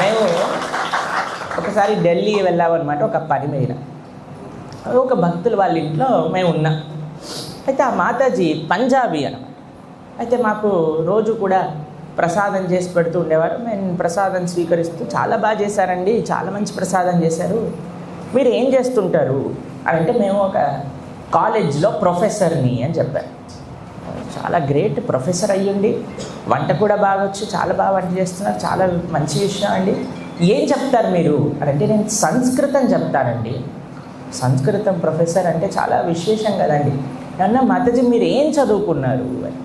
[SPEAKER 1] మేము ఒకసారి ఢిల్లీ వెళ్ళామన్నమాట, ఒక పని మీద. ఒక భక్తులు వాళ్ళ ఇంట్లో మేము ఉన్నాం. అయితే ఆ మాతాజీ పంజాబీ అన్నమాట. అయితే మాకు రోజు కూడా ప్రసాదం చేసి పెడుతూ ఉండేవారు. మేము ప్రసాదం స్వీకరిస్తూ, చాలా బాగా చేశారండి, చాలా మంచి ప్రసాదం చేశారు, మీరు ఏం చేస్తుంటారు అని అంటే, మేము ఒక కాలేజ్లో ప్రొఫెసర్ని అని చెప్పారు. చాలా గ్రేట్, ప్రొఫెసర్ అయ్యండి, వంట కూడా బాగా వచ్చు, చాలా బాగా వంట చేస్తున్నారు, చాలా మంచి విషయం అండి. ఏం చెప్తారు మీరు అని అంటే, నేను సంస్కృతం చెప్తానండి. సంస్కృతం ప్రొఫెసర్ అంటే చాలా విశేషం కదండి. అన్న మాతాజీ మీరు ఏం చదువుకున్నారు అని.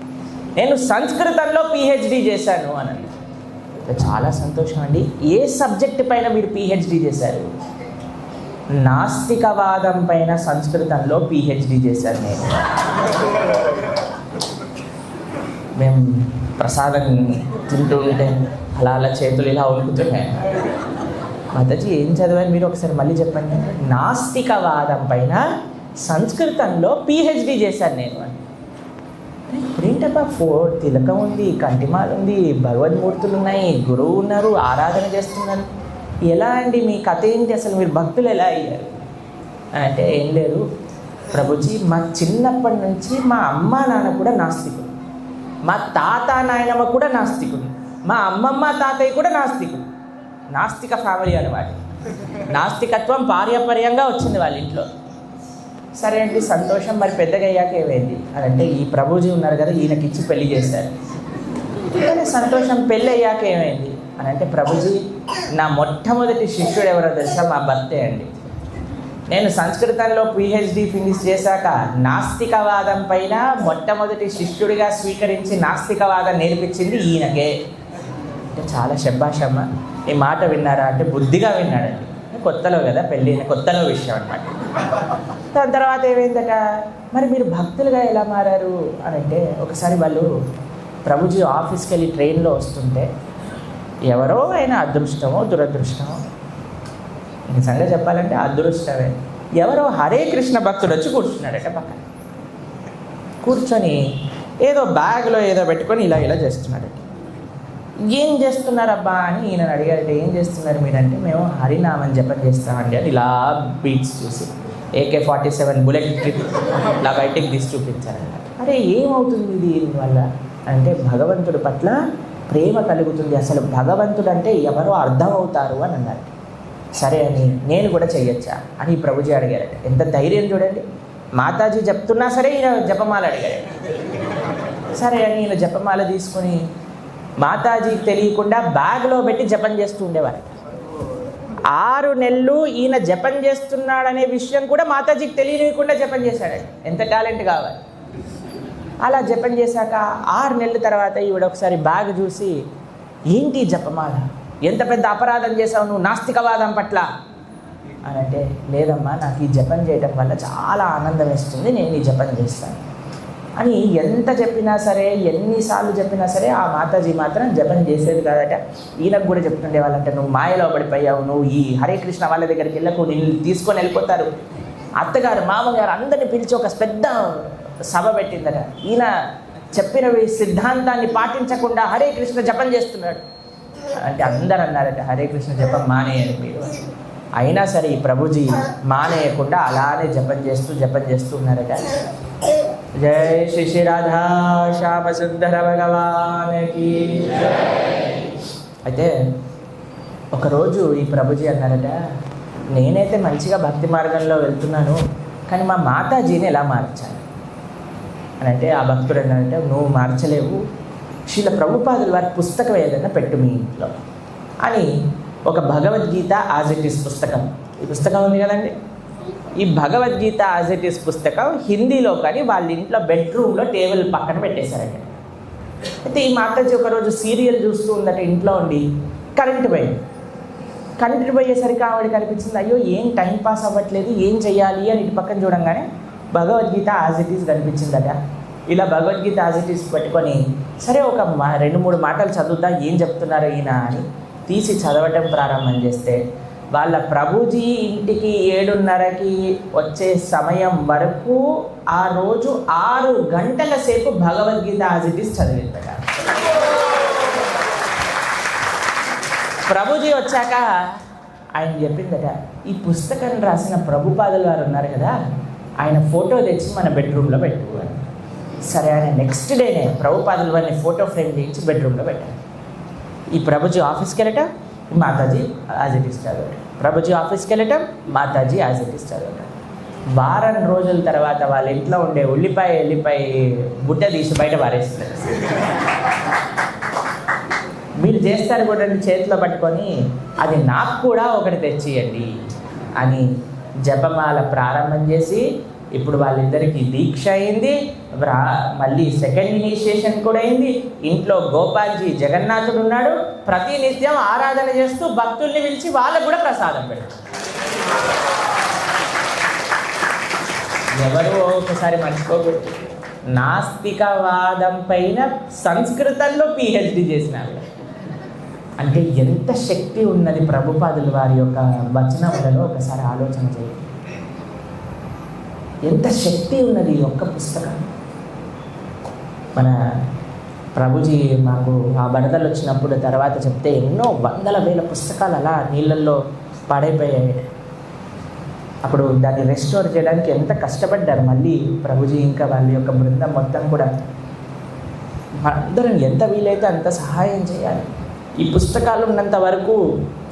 [SPEAKER 1] నేను సంస్కృతంలో పిహెచ్డి చేశాను అని. చాలా సంతోషం అండి. ఏ సబ్జెక్ట్ పైన మీరు పిహెచ్డి చేశారు? నాస్తికవాదం పైన సంస్కృతంలో పిహెచ్డి చేశాను నేను. మేము ప్రసాదం తింటూ ఉంటే అలా అలా చేతులు ఇలా వణుకుతున్నాయి. మాతాజీ ఏం చదివారు మీరు ఒకసారి మళ్ళీ చెప్పండి. నాస్తికవాదం పైన సంస్కృతంలో పిహెచ్డి చేశాను నేను అని. ఇప్పుడేంటబ్బా, తిలకం ఉంది, కంటిమాల ఉంది, భగవద్మూర్తులు ఉన్నాయి, గురువు ఉన్నారు, ఆరాధన చేస్తున్నారు, ఎలా అండి మీ కథ ఏంటి, అసలు మీరు భక్తులు ఎలా అయ్యారు అంటే, ఏం లేదు ప్రభుజీ మా చిన్నప్పటి నుంచి మా అమ్మ నాన్న కూడా నాస్తికుడు, మా తాత నాయనమ్మ కూడా నాస్తికుడు, మా అమ్మమ్మ తాతయ్య కూడా నాస్తికుడు. నాస్తిక ఫ్యామిలీ అనమాట. నాస్తికత్వం పార్యపర్యంగా వచ్చింది వాళ్ళ ఇంట్లో. సరే అండి, సంతోషం. మరి పెద్దగా అయ్యాక ఏమైంది అని అంటే, ఈ ప్రభుజీ ఉన్నారు కదా, ఈయనకిచ్చి పెళ్లి చేశారు. కానీ సంతోషం. పెళ్ళి అయ్యాక ఏమైంది అని అంటే, ప్రభుజీ నా మొట్టమొదటి శిష్యుడు ఎవరో తెలుసా? మా భర్తే అండి. నేను సంస్కృతంలో పిహెచ్డి ఫినిష్ చేశాక నాస్తికవాదం పైన మొట్టమొదటి శిష్యుడిగా స్వీకరించి నాస్తికవాదం నేర్పించింది ఈయనకే. అంటే చాలా శబ్బాషమ్మ, ఈ మాట విన్నారా అంటే బుద్ధిగా విన్నాడండి. కొత్తలో కదా, పెళ్ళైన కొత్తలో విషయం అనమాట. దాని తర్వాత ఏమైందట, మరి మీరు భక్తులుగా ఎలా మారారు అని అంటే, ఒకసారి వాళ్ళు ప్రభుజీ ఆఫీస్కి వెళ్ళి ట్రైన్లో వస్తుంటే ఎవరో అయినా అదృష్టమో దురదృష్టమో, నిజంగా చెప్పాలంటే అదృష్టమే, ఎవరో హరే కృష్ణ భక్తుడు వచ్చి కూర్చున్నాడట పక్కన. కూర్చొని ఏదో బ్యాగ్లో ఏదో పెట్టుకొని ఇలా ఇలా చేస్తున్నాడట. ఏం చేస్తున్నారబ్బా అని ఈయన అడిగారట. ఏం చేస్తున్నారు మీరంటే, మేము హరినామం జపం చేస్తామండి అని ఇలా బీట్స్ చూసి AK-47 బుల్లెట్ ట్రిప్ ఇలా బయటికి తీసి చూపించారట. అరే ఏమవుతుంది దీనివల్ల అంటే, భగవంతుడి పట్ల ప్రేమ కలుగుతుంది, అసలు భగవంతుడు అంటే ఎవరో అర్థం అవుతారు అని అన్నారు. సరే అని నేను కూడా చెయ్యొచ్చా అని ప్రభుజీ అడిగారట. ఎంత ధైర్యం చూడండి, మాతాజీ చెప్తున్నా సరే ఈయన జపమాల అడిగారు. సరే అని ఈయన జపమాల తీసుకొని మాతాజీకి తెలియకుండా బ్యాగ్లో పెట్టి జపం చేస్తూ ఉండేవారు. 6 నెలలు ఈయన జపం చేస్తున్నాడనే విషయం కూడా మాతాజీకి తెలియకుండా జపం చేశాడండి. ఎంత టాలెంట్ కావాలి. అలా జపం చేశాక 6 నెలల తర్వాత ఈవిడ ఒకసారి బ్యాగ్ చూసి, ఏంటి జపమాల, ఎంత పెద్ద అపరాధం చేసావు నువ్వు నాస్తికవాదం పట్ల అని అంటే, లేదమ్మా నాకు ఈ జపం చేయడం వల్ల చాలా ఆనందం వేస్తుంది, నేను ఈ జపం చేస్తాను అని ఎంత చెప్పినా సరే, ఎన్నిసార్లు చెప్పినా సరే ఆ మాతాజీ మాత్రం జపం చేసేది కాదట. ఈయనకు కూడా చెప్తుండే వాళ్ళంటే, నువ్వు మాయలో పడిపోయావు, నువ్వు ఈ హరే కృష్ణ వాళ్ళ దగ్గరికి వెళ్ళకు, నిన్ను తీసుకొని వెళ్ళిపోతారు. అత్తగారు మామగారు అందరిని పిలిచి ఒక పెద్ద సభ పెట్టిందట. ఈయన చెప్పిన సిద్ధాంతాన్ని పాటించకుండా హరే కృష్ణ జపం చేస్తున్నాడు అంటే అందరు అన్నారట, హరే కృష్ణ జపం మానేయండి మీరు. అయినా సరే ఈ ప్రభుజీ మానేయకుండా అలానే జపం చేస్తూ ఉన్నారట. జై శ్రీ శ్రీ రాధా శ్యామ సుందర భగవానికి. అయితే ఒకరోజు ఈ ప్రభుజీ అన్నారట, నేనైతే మంచిగా భక్తి మార్గంలో వెళ్తున్నాను, కానీ మా మాతాజీని ఎలా మార్చాను అని అంటే, ఆ భక్తుడు అన్నారంటే, నువ్వు మార్చలేవు, శ్రీల ప్రభుపాదుల వారి పుస్తకం ఏదైనా పెట్టు మీ ఇంట్లో అని ఒక భగవద్గీత యాజ్ ఇట్ ఈస్ పుస్తకం, ఈ పుస్తకం ఉంది కదండి, ఈ భగవద్గీత యాజ్ ఇట్ ఈస్ పుస్తకం హిందీలో కానీ వాళ్ళ ఇంట్లో బెడ్రూమ్లో టేబుల్ పక్కన పెట్టేశారట. అయితే ఈ మాతాజీ ఒకరోజు సీరియల్ చూస్తూ ఉందట ఇంట్లో ఉండి, కరెంటు పోయేసరికి ఆవిడకి అనిపించింది, అయ్యో ఏం టైం పాస్ అవ్వట్లేదు, ఏం చెయ్యాలి అని ఇటు పక్కన చూడంగానే భగవద్గీత యాజ్ ఇట్ ఈస్ కనిపించిందట. ఇలా భగవద్గీత యాజ్ ఇట్ ఈస్ పెట్టుకొని, సరే ఒక 2-3 మాటలు చదువుతా, ఏం చెప్తున్నారో ఈయన అని తీసి చదవటం ప్రారంభం చేస్తే, వాళ్ళ ప్రభుజీ ఇంటికి 7:30కి వచ్చే సమయం వరకు ఆ రోజు 6 గంటల సేపు Bhagavad Gita as it is చదివిందట. Prabhuji వచ్చాక ఆయన చెప్పిందట, ఈ పుస్తకం రాసిన ప్రభుపాదుల వారు ఉన్నారు కదా, ఆయన ఫోటో తెచ్చి మన బెడ్రూమ్లో పెట్టు అని. సరే అని నెక్స్ట్ డేనే ప్రభుపాదుల వారిని ఫోటో ఫ్రేమ్ చేయించి బెడ్రూమ్లో పెట్టాను. ఈ ప్రభుజీ ఆఫీస్కి వెళ్ళటం, మాతాజీ యాజ్ ఇట్ ఈస్ చదవటం, ప్రభుజీ ఆఫీస్కి వెళ్ళటం, మాతాజీ యాజ్ ఇట్ ఈస్ చదవటం. వారం రోజుల తర్వాత వాళ్ళ ఇంట్లో ఉండే ఉల్లిపాయ బుట్ట తీసి బయట పారేస్తారు. మీరు చేస్తారు కూడా చేతిలో పట్టుకొని, అది నాకు కూడా ఒకటి తెచ్చియండి అని జపమాల ప్రారంభం చేసి, ఇప్పుడు వాళ్ళిద్దరికీ దీక్ష అయింది, మళ్ళీ సెకండ్ ఇనిషియేషన్ కూడా అయింది. ఇంట్లో గోపాల్జీ జగన్నాథుడు ఉన్నాడు, ప్రతినిత్యం ఆరాధన చేస్తూ భక్తుల్ని పిలిచి వాళ్ళకు కూడా ప్రసాదం పెట్టారు. ఎవరు ఒకసారి మర్చిపోకూడదు, నాస్తికవాదం పైన సంస్కృతంలో PhD చేసినారు. అంటే ఎంత శక్తి ఉన్నది ప్రభుపాదుల వారి యొక్క వచనములలో ఒకసారి ఆలోచన చేయండి. ఎంత శక్తి ఉన్నది ఈ ఒక్క పుస్తకం. మన ప్రభుజీ మాకు ఆ వరదలు వచ్చినప్పుడు తర్వాత చెప్తే, ఎన్నో 100,000 పుస్తకాలు అలా నీళ్ళల్లో పాడైపోయాయి. అప్పుడు దాన్ని రెస్టోర్ చేయడానికి ఎంత కష్టపడ్డారు మళ్ళీ ప్రభుజీ ఇంకా వాళ్ళ యొక్క బృందం మొత్తం కూడా. అందరం ఎంత వీలైతే అంత సహాయం చేయాలి. ఈ పుస్తకాలు ఉన్నంత వరకు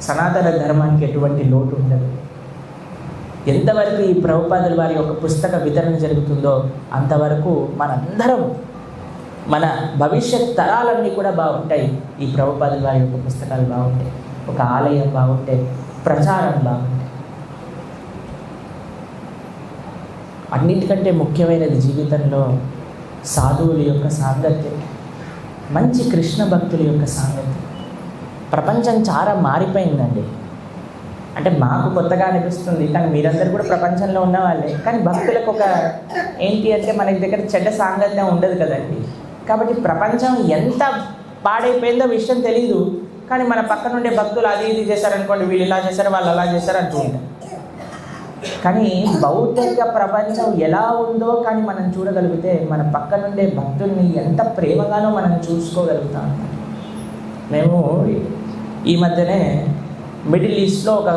[SPEAKER 1] సనాతన ధర్మానికి ఎటువంటి లోటు ఉండదు. ఎంతవరకు ఈ ప్రభుపాదుల వారి యొక్క పుస్తక వితరణ జరుగుతుందో అంతవరకు మనందరం మన భవిష్యత్ తరాలన్నీ కూడా బాగుంటాయి. ఈ ప్రభుపాదుల వారి యొక్క పుస్తకాలు బాగుంటాయి, ఒక ఆలయం బాగుంటాయి, ప్రచారం బాగుంటాయి. అన్నిటికంటే ముఖ్యమైనది జీవితంలో సాధువుల యొక్క సాంగత్యం, మంచి కృష్ణ భక్తుల యొక్క సాంగత్యం. ప్రపంచం చాలా మారిపోయిందండి. అంటే మాకు కొత్తగా అనిపిస్తుంది, కానీ మీరందరూ కూడా ప్రపంచంలో ఉన్న వాళ్ళే. కానీ భక్తులకు ఒక ఏంటి అంటే మన దగ్గర చెడ్డ సాంగత్యం ఉండదు కదండి. కాబట్టి ప్రపంచం ఎంత పాడైపోయిందో విషయం తెలియదు, కానీ మన పక్కన ఉండే భక్తులు అది ఇది చేశారనుకోండి, వీళ్ళు ఇలా చేశారు వాళ్ళు అలా చేశారు అంటూ ఉంటారు. కానీ భౌతిక ప్రపంచం ఎలా ఉందో కానీ మనం చూడగలిగితే మన పక్కనుండే భక్తుల్ని ఎంత ప్రేమగానో మనం చూసుకోగలుగుతాం. మేము ఈ మధ్యనే మిడిల్ ఈస్ట్లో ఒక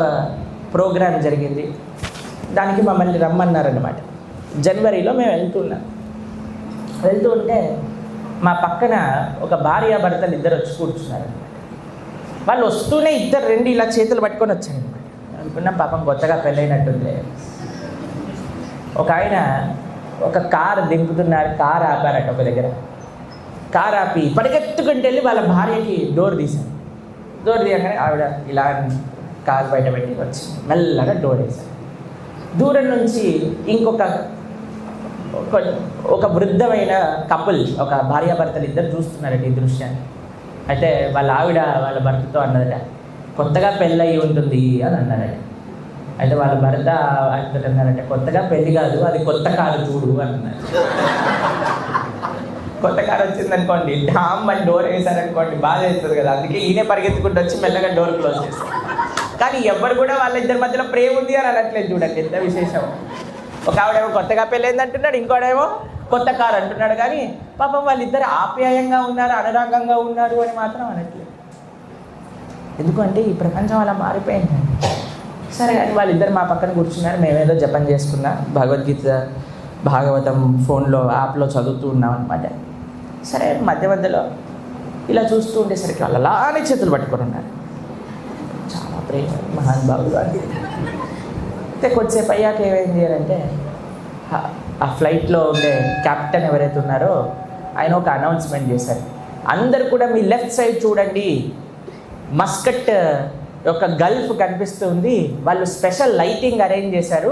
[SPEAKER 1] ప్రోగ్రాం జరిగింది, దానికి మమ్మల్ని రమ్మన్నారనమాట. జనవరిలో మేము వెళ్తూ ఉంటే మా పక్కన ఒక భార్యాభర్తలు ఇద్దరు వచ్చి కూర్చున్నారనమాట. వాళ్ళు వస్తూనే ఇద్దరు రెండు ఇలా చేతులు పట్టుకొని వచ్చారనమాట. అనుకున్నా పాపం కొత్తగా పెళ్ళైనట్టుంది. ఒక ఆయన ఒక కారు దింపుతున్నారు, కారు ఆపారట ఒక దగ్గర. కారు ఆపి పరిగెత్తుకుంటూ వెళ్ళి వాళ్ళ భార్యకి డోర్ తీశారు. డోర్ తీయగానే ఆవిడ ఇలా కారు బయట పెట్టి వచ్చి మెల్లగా డోర్ వేశారు. దూరం నుంచి ఒక వృద్ధమైన కపుల్, ఒక భార్యాభర్తలు ఇద్దరు చూస్తున్నారట ఈ దృశ్యాన్ని. అయితే వాళ్ళ ఆవిడ వాళ్ళ భర్తతో అన్నదట, కొత్తగా పెళ్ళయి ఉంటుంది అని అన్నారట. అయితే వాళ్ళ భర్త ఆయనతో అన్నారట, కొత్తగా పెళ్ళి కాదు, అది కొత్త కారు చూడు అని అన్నారు. కొత్త కారు వచ్చిందనుకోండి, డామ్ అని డోర్ వేశారనుకోండి బాధ వేస్తుంది కదా, అందుకే ఈయనే పరిగెత్తుకుంటూ వచ్చి మెల్లగా డోర్ క్లోజ్ చేస్తారు. కానీ ఎవ్వరు కూడా వాళ్ళిద్దరి మధ్యలో ప్రేమ ఉంది అని అనట్లేదు. చూడండి ఎంత విశేషం. ఒక ఆవిడేమో కొత్తగా పెళ్ళైంది అంటున్నాడు, ఇంకోడేమో కొత్త కారు అంటున్నాడు. కానీ పాపం వాళ్ళిద్దరు ఆప్యాయంగా ఉన్నారు, అనురాగంగా ఉన్నారు అని మాత్రం అనట్లేదు. ఎందుకంటే ఈ ప్రపంచం అలా మారిపోయిందండి. సరే కానీ వాళ్ళిద్దరు మా పక్కన కూర్చున్నారు, మేమేదో జపం చేసుకున్నా, భగవద్గీత భాగవతం ఫోన్లో యాప్లో చదువుతూ ఉన్నాం అనమాట. సరే మధ్యలో ఇలా చూస్తూ ఉండేసరికి వాళ్ళు అలానే చేతులు పట్టుకొని ఉన్నారు. చాలా ప్రేమ మహానుభావులు అని. అయితే కొద్దిసేపు అయ్యాక ఏమైంది అంటే ఆ ఫ్లైట్లో ఉండే కెప్టెన్ ఎవరైతే ఉన్నారో ఆయన ఒక అనౌన్స్మెంట్ చేశారు. అందరు కూడా మీ లెఫ్ట్ సైడ్ చూడండి, మస్కట్ యొక్క గల్ఫ్ కనిపిస్తుంది, వాళ్ళు స్పెషల్ లైటింగ్ అరేంజ్ చేశారు,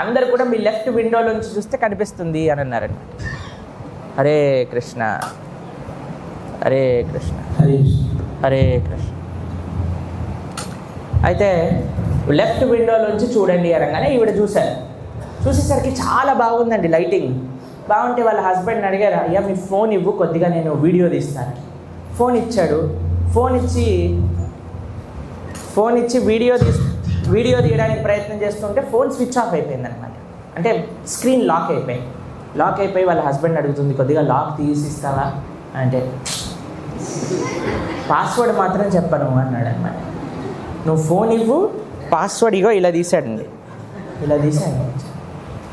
[SPEAKER 1] అందరు కూడా మీ లెఫ్ట్ విండోలోంచి చూస్తే కనిపిస్తుంది అని అన్నారండి. హరే కృష్ణ హరే కృష్ణ హరే కృష్ణ. అయితే లెఫ్ట్ విండోలోంచి చూడండి అనగానే ఈవిడ చూశారు. చూసేసరికి చాలా బాగుందండి లైటింగ్. బాగుంటే వాళ్ళ హస్బెండ్ని అడిగారు, అయ్యా మీ ఫోన్ ఇవ్వు, కొద్దిగా నేను వీడియో తీస్తాను. ఫోన్ ఇచ్చాడు. ఫోన్ ఇచ్చి వీడియో తీయడానికి ప్రయత్నం చేస్తుంటే ఫోన్ స్విచ్ ఆఫ్ అయిపోయిందనమాట. అంటే స్క్రీన్ లాక్ అయిపోయి వాళ్ళ హస్బెండ్ అడుగుతుంది, కొద్దిగా లాక్ తీసిస్తావా అంటే, పాస్వర్డ్ మాత్రం చెప్పను అన్నాడు అనమాట. నువ్వు ఫోన్ ఇవ్వు, పాస్వర్డ్ ఇగో ఇలా తీసాడండి.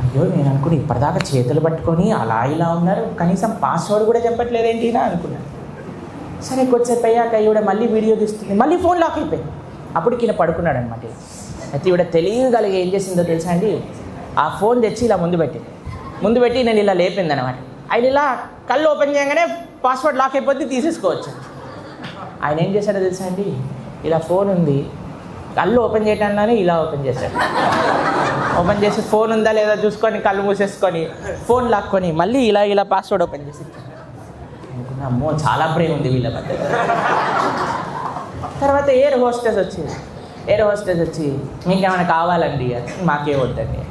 [SPEAKER 1] అయ్యో నేను అనుకుని ఇప్పటిదాకా చేతులు పట్టుకొని అలా ఇలా ఉన్నారు, కనీసం పాస్వర్డ్ కూడా చెప్పట్లేదేంటి నా అనుకున్నాను. సరే కొద్దిసేపు అయ్యాక ఈవిడ మళ్ళీ వీడియో తీస్తుంది, మళ్ళీ ఫోన్ లాక్ అయిపోయింది. అప్పుడు ఈయన పడుకున్నాడు అనమాట. అయితే ఈవిడ తెలియగలిగి ఏం చేసిందో తెలుసా అండి, ఆ ఫోన్ తెచ్చి ఇలా ముందు పెట్టి నేను ఇలా లేపింది అనమాట. ఆయన ఇలా కళ్ళు ఓపెన్ చేయగానే పాస్వర్డ్ లాక్ అయిపోతే తీసేసుకోవచ్చు. ఆయన ఏం చేశాడో తెలుసా అండి, ఇలా ఫోన్ ఉంది, కళ్ళు ఓపెన్ చేయటాన్ని ఇలా ఓపెన్ చేసి ఫోన్ ఉందా లేదా చూసుకొని కళ్ళు మూసేసుకొని ఫోన్ లాక్కొని మళ్ళీ ఇలా పాస్వర్డ్ ఓపెన్ చేసి అనుకున్నా, అమ్మో చాలా ప్రేమ ఉంది వీళ్ళ మధ్య. తర్వాత ఎయిర్ హోస్టెస్ వచ్చి మీకేమైనా కావాలండి అని, మాకే వద్దండి.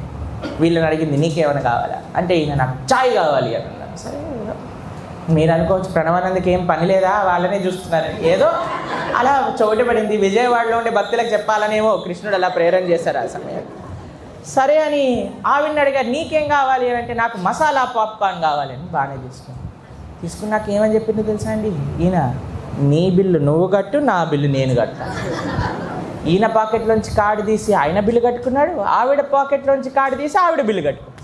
[SPEAKER 1] వీళ్ళని అడిగింది నీకేమైనా కావాలా అంటే, ఈయన నాకు చాయ్ కావాలి అని అన్నారు. సరే మీరు అనుకోవచ్చు ప్రణవానందకి ఏం పని లేదా, వాళ్ళనే చూస్తున్నారని. ఏదో అలా చోటు పడింది. విజయవాడలో ఉండే భక్తులకు చెప్పాలనేమో కృష్ణుడు అలా ప్రేరణ చేశారు ఆ సమయం. సరే అని ఆవిడని అడిగారు, నీకేం కావాలి అని అంటే, నాకు మసాలా పాప్కార్న్ కావాలని. బాగానే తీసుకున్నాక ఏమని చెప్పిందో తెలుసా అండి, ఈయన నీ బిల్లు నువ్వు కట్టు, నా బిల్లు నేను కట్టాలి. ఈయన పాకెట్లోంచి కార్డు తీసి ఆయన బిల్లు కట్టుకున్నాడు, ఆవిడ పాకెట్లోంచి కార్డు తీసి ఆవిడ బిల్లు కట్టుకున్నాడు.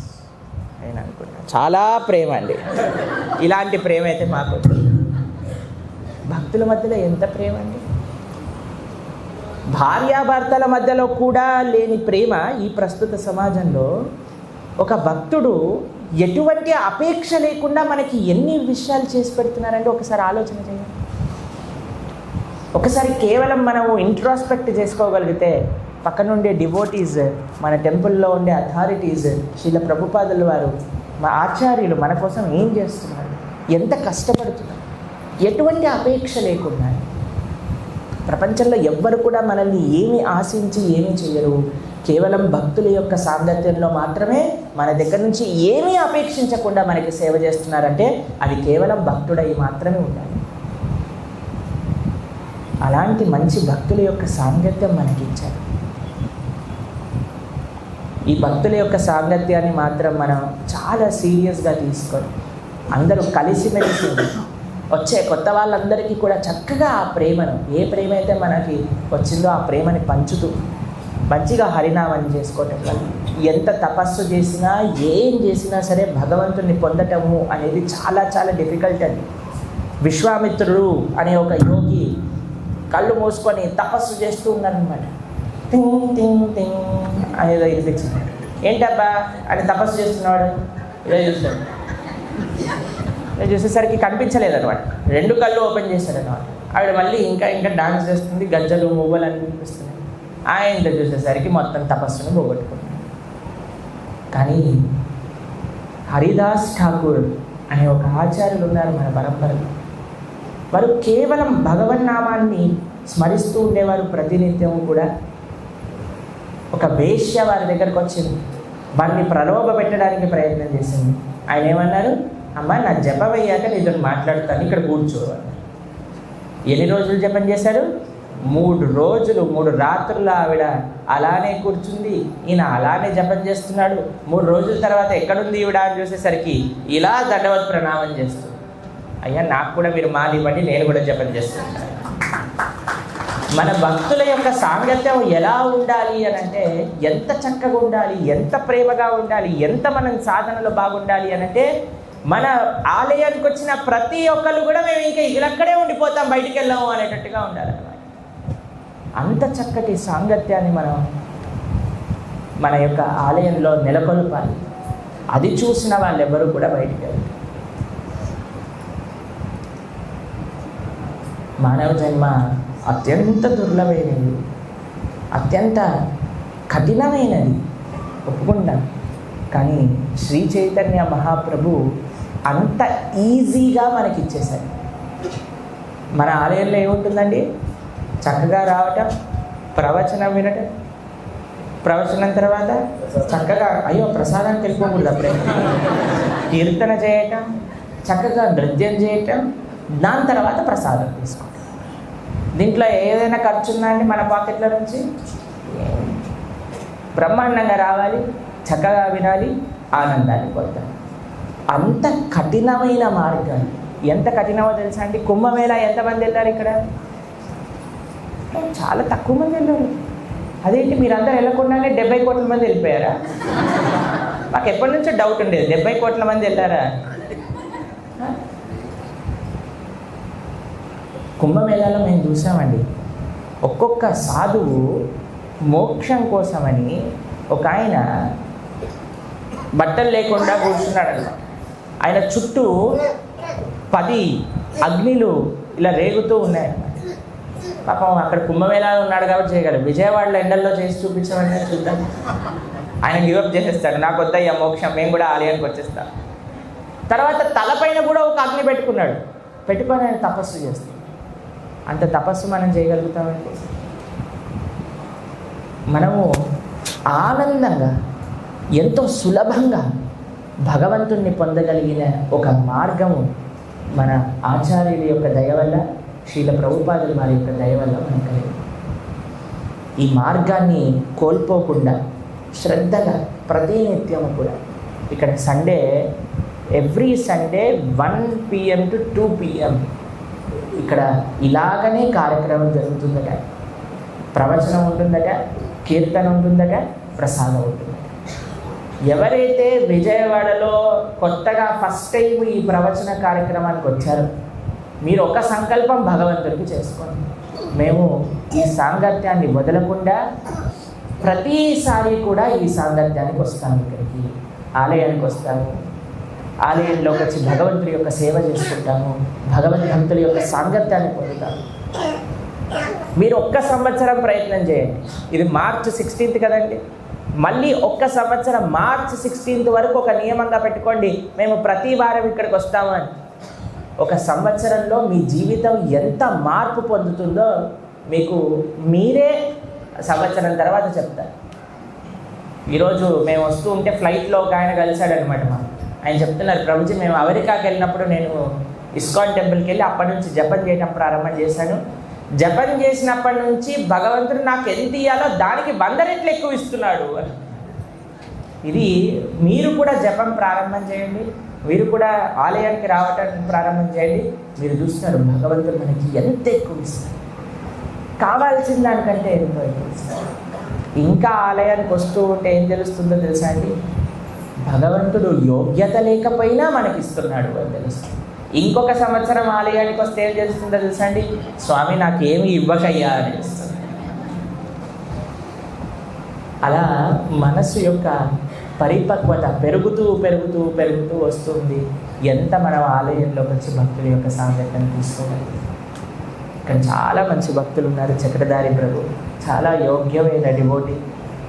[SPEAKER 1] ఆయన అనుకున్నాడు చాలా ప్రేమ అండి. ఇలాంటి ప్రేమ అయితే మాకు భక్తుల మధ్యలో ఎంత ప్రేమ అండి. భార్యాభర్తల మధ్యలో కూడా లేని ప్రేమ ఈ ప్రస్తుత సమాజంలో ఒక భక్తుడు ఎటువంటి అపేక్ష లేకుండా మనకి ఎన్ని విషయాలు చేసి పెడుతున్నారంటే ఒకసారి ఆలోచన చేయండి. ఒకసారి కేవలం మనము ఇంట్రాస్పెక్ట్ చేసుకోగలిగితే పక్కనుండే డివోటీస్, మన టెంపుల్లో ఉండే అథారిటీస్, శ్రీల ప్రభుపాదుల వారు, మా ఆచార్యులు మన కోసం ఏం చేస్తున్నారు, ఎంత కష్టపడుతున్నారు, ఎటువంటి అపేక్ష లేకుండా. ప్రపంచంలో ఎవ్వరు కూడా మనల్ని ఏమి ఆశించి ఏమీ చేయరు. కేవలం భక్తుల యొక్క సాంగత్యంలో మాత్రమే మన దగ్గర నుంచి ఏమీ అపేక్షించకుండా మనకి సేవ చేస్తున్నారంటే అది కేవలం భక్తుడై మాత్రమే ఉండాలి. అలాంటి మంచి భక్తుల యొక్క సాంగత్యం మనకి ఇచ్చారు. ఈ భక్తుల యొక్క సాంగత్యాన్ని మాత్రం మనం చాలా సీరియస్గా తీసుకొని అందరూ కలిసిమెలిసి వచ్చే కొత్త వాళ్ళందరికీ కూడా చక్కగా ఆ ప్రేమను, ఏ ప్రేమ అయితే మనకి వచ్చిందో ఆ ప్రేమని పంచుతూ మంచిగా హరినామం చేసుకోవటం వల్ల ఎంత తపస్సు చేసినా ఏం చేసినా సరే భగవంతుని పొందటము అనేది చాలా చాలా డిఫికల్ట్ అండి. విశ్వామిత్రుడు అనే ఒక యోగి కళ్ళు మూసుకొని తపస్సు చేస్తూ ఉన్నారనమాట. టింగ్ టింగ్ టింగ్ అనేది వినిపించింది. ఏంటబ్బా అని తపస్సు చేస్తున్నాడు. ఇలా చూస్తాడు. ఇలా చూసేసరికి కనిపించలేదన్నమాట. 2 కళ్ళు ఓపెన్ చేశాడనమాట. ఆవిడ మళ్ళీ ఇంకా ఇంకా డాన్స్ చేస్తుంది, గజ్జలు మువ్వలు అని అనిపిస్తున్నాయి. ఆయన చూసేసరికి మొత్తం తపస్సును పోగొట్టుకున్నాడు. కానీ హరిదాస్ ఠాకూర్ అనే ఒక ఆచార్యులు ఉన్నారు మన పరంపరలో. వారు కేవలం భగవన్నామాన్ని స్మరిస్తూ ఉండేవారు. ప్రతినిత్యం కూడా ఒక వేశ్య వారి దగ్గరకు వచ్చింది, వారిని ప్రలోభ పెట్టడానికి ప్రయత్నం చేసింది. ఆయన ఏమన్నారు, అమ్మ నా జపం అయ్యాక నీతో మాట్లాడుతాను, ఇక్కడ కూర్చోవాలి. ఎన్ని రోజులు జపం చేశారు? 3 రోజులు 3 రాత్రులు ఆవిడ అలానే కూర్చుంది, ఈయన అలానే జపం చేస్తున్నాడు. 3 రోజుల తర్వాత ఎక్కడుంది ఈవిడ అని చూసేసరికి ఇలా దండవత్ ప్రణామం చేస్తుంది. అయ్యా నాకు కూడా మీరు మాలు ఇవ్వండి, నేను కూడా జపం చేస్తున్నాను. మన భక్తుల యొక్క సాంగత్యం ఎలా ఉండాలి అని అంటే ఎంత చక్కగా ఉండాలి, ఎంత ప్రేమగా ఉండాలి, ఎంత మనం సాధనలో బాగుండాలి అని అంటే మన ఆలయానికి వచ్చిన ప్రతి ఒక్కరు కూడా మేము ఇంకా ఇక్కడే ఉండిపోతాం, బయటికి వెళ్ళాము అనేటట్టుగా ఉండాలన్నమాట. అంత చక్కటి సాంగత్యాన్ని మనం మన యొక్క ఆలయంలో నెలకొల్పాలి. అది చూసిన వాళ్ళు ఎవరు కూడా బయటికి వెళ్ళారు. మానవ జన్మ అత్యంత దుర్లభమైనది, అత్యంత కఠినమైనది, ఒప్పుకుంటాం. కానీ శ్రీ చైతన్య మహాప్రభు అంత ఈజీగా మనకి ఇచ్చేశారు. మన ఆలయంలో ఏముంటుందండి? చక్కగా రావటం, ప్రవచనం వినటం, ప్రవచనం తర్వాత చక్కగా అయ్యో ప్రసాదానికి వెళ్ళిపోకూడదు, అప్పుడే కీర్తన చేయటం, చక్కగా నృత్యం చేయటం, దాని తర్వాత ప్రసాదం తీసుకోవటం. దీంట్లో ఏదైనా ఖర్చు ఉందా అండి మన పాకెట్ల నుంచి? బ్రహ్మాండంగా రావాలి, చక్కగా వినాలి, ఆనందాన్ని పొందాలి. అంత కఠినమైన మార్గం. ఎంత కఠినమో తెలుసా అండి? కుంభమేళా ఎంతమంది వెళ్ళారు? ఇక్కడ చాలా తక్కువ మంది వెళ్ళారు. అదేంటి మీరందరూ వెళ్ళకుండానే 70 కోట్ల మంది వెళ్ళిపోయారా? మాకు ఎప్పటి నుంచో డౌట్ ఉండేది, 70 కోట్ల మంది వెళ్ళారా? కుంభమేళాలో మేము చూసామండి, ఒక్కొక్క సాధువు మోక్షం కోసమని ఒక ఆయన బట్టలు లేకుండా కూర్చున్నాడు. ఆయన చుట్టూ 10 అగ్నిలు ఇలా రేగుతూ ఉన్నాయన్నమాట. పాపం అక్కడ కుంభమేళాలో ఉన్నాడు కాబట్టి చేయగలరు. విజయవాడలో ఎండల్లో చేసి చూపించమని చూద్దాం. ఆయన గివప్ చేసేస్తాడు, నాకు వద్దయ్యా మోక్షం, మేము కూడా ఆలయానికి వచ్చేస్తాం. తర్వాత తలపైన కూడా ఒక అగ్ని పెట్టుకున్నాడు, పెట్టుకొని ఆయన తపస్సు చేస్తాడు. అంత తపస్సు మనం చేయగలుగుతామండి? మనము ఆనందంగా ఎంతో సులభంగా భగవంతుణ్ణి పొందగలిగిన ఒక మార్గము మన ఆచార్యుల యొక్క దయ వల్ల, శ్రీల ప్రభుపాదుల వారి యొక్క దయ వల్ల మనకు కలిగింది. ఈ మార్గాన్ని కోల్పోకుండా శ్రద్ధగా ప్రతినిత్యము కూడా ఇక్కడ Sunday, every Sunday 1 PM to 2 PM ఇక్కడ ఇలాగనే కార్యక్రమం జరుగుతుందట. ప్రవచనం ఉంటుందట, కీర్తన ఉంటుందట, ప్రసాదం ఉంటుందట. ఎవరైతే విజయవాడలో కొత్తగా ఫస్ట్ టైం ఈ ప్రవచన కార్యక్రమానికి వచ్చారో మీరు ఒక సంకల్పం భగవంతుడికి చేసుకోండి. మేము ఈ సాంగత్యాన్ని వదలకుండా ప్రతిసారి కూడా ఈ సాంగత్యానికి వస్తాము, ఇక్కడికి ఆలయానికి వస్తాము, ఆలయంలోకి వచ్చి భగవంతుడి యొక్క సేవ చేసుకుంటాము, భగవంతుడి యొక్క సాంగత్యాన్ని పొందుతాము. మీరు ఒక్క సంవత్సరం ప్రయత్నం చేయండి. ఇది మార్చ్ 16 కదండి, మళ్ళీ ఒక్క సంవత్సరం మార్చ్ 16 వరకు ఒక నియమంగా పెట్టుకోండి, మేము ప్రతి వారం ఇక్కడికి వస్తాము అని. ఒక సంవత్సరంలో మీ జీవితం ఎంత మార్పు పొందుతుందో మీకు మీరే సంవత్సరం తర్వాత చెప్తారు. ఈరోజు మేము వస్తూ ఉంటే ఫ్లైట్లో ఒక ఆయన కలిశాడనమాట. ఆయన చెప్తున్నారు, ప్రభుజీ మేము అమెరికాకి వెళ్ళినప్పుడు నేను ఇస్కాన్ టెంపుల్కి వెళ్ళి అప్పటి నుంచి జపం చేయడం ప్రారంభం చేశాను. జపం చేసినప్పటి నుంచి భగవంతుడు నాకు ఎంత ఇయ్యాలో దానికి 100 రెట్లు ఎక్కువ ఇస్తున్నాడు. ఇది మీరు కూడా జపం ప్రారంభం చేయండి, మీరు కూడా ఆలయానికి రావటం ప్రారంభం చేయండి. మీరు చూస్తున్నారు భగవంతుడు మనకి ఎంత ఎక్కువ ఇస్తారు, కావాల్సిన దానికంటే ఎంతో ఎక్కువ ఇస్తారు. ఇంకా ఆలయానికి వస్తూ ఉంటే ఏం తెలుస్తుందో తెలుసా అండి, భగవంతుడు యోగ్యత లేకపోయినా మనకి ఇస్తున్నాడు అని తెలుస్తుంది. ఇంకొక సంవత్సరం ఆలయానికి వస్తే ఏం తెలుస్తుందో తెలుసా అండి, స్వామి నాకేమి ఇవ్వకయ్యా అని తెలుస్తుంది. అలా మనసు యొక్క పరిపక్వత పెరుగుతూ పెరుగుతూ పెరుగుతూ వస్తుంది. ఎంత మనం ఆలయంలోకి వచ్చి భక్తుల యొక్క సాంగత్యం తీసుకోవాలి. ఇక్కడ చాలా మంచి భక్తులు ఉన్నారు. చక్రధారి ప్రభు చాలా యోగ్యమైన డివోటీ.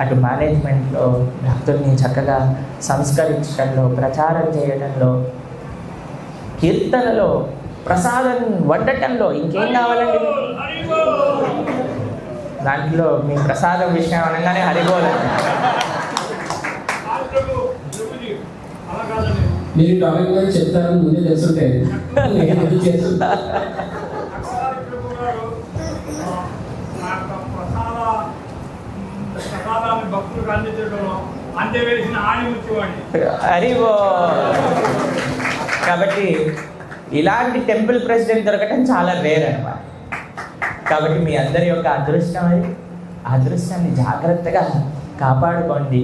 [SPEAKER 1] అటు మేనేజ్మెంట్లో భక్తుల్ని చక్కగా సంస్కరించడంలో, ప్రచారం చేయడంలో, కీర్తనలో, ప్రసాదం వండటంలో, ఇంకేం కావాలండి దాంట్లో. మీ ప్రసాదం విషయం అనగానే హరిబోల్.
[SPEAKER 3] మీరు టాపిక్ గురించి చెప్తారని ముందే తెలుసుంటే
[SPEAKER 4] భక్తులకు అందించడంలో అంతే వేసిన
[SPEAKER 1] హరిబో. కాబట్టి ఇలాంటి టెంపుల్ ప్రెసిడెంట్ దొరకటం చాలా రేర్ అన్నమాట. కాబట్టి మీ అందరి యొక్క అదృష్టం అది. ఆ అదృష్టాన్ని జాగ్రత్తగా కాపాడుకోండి.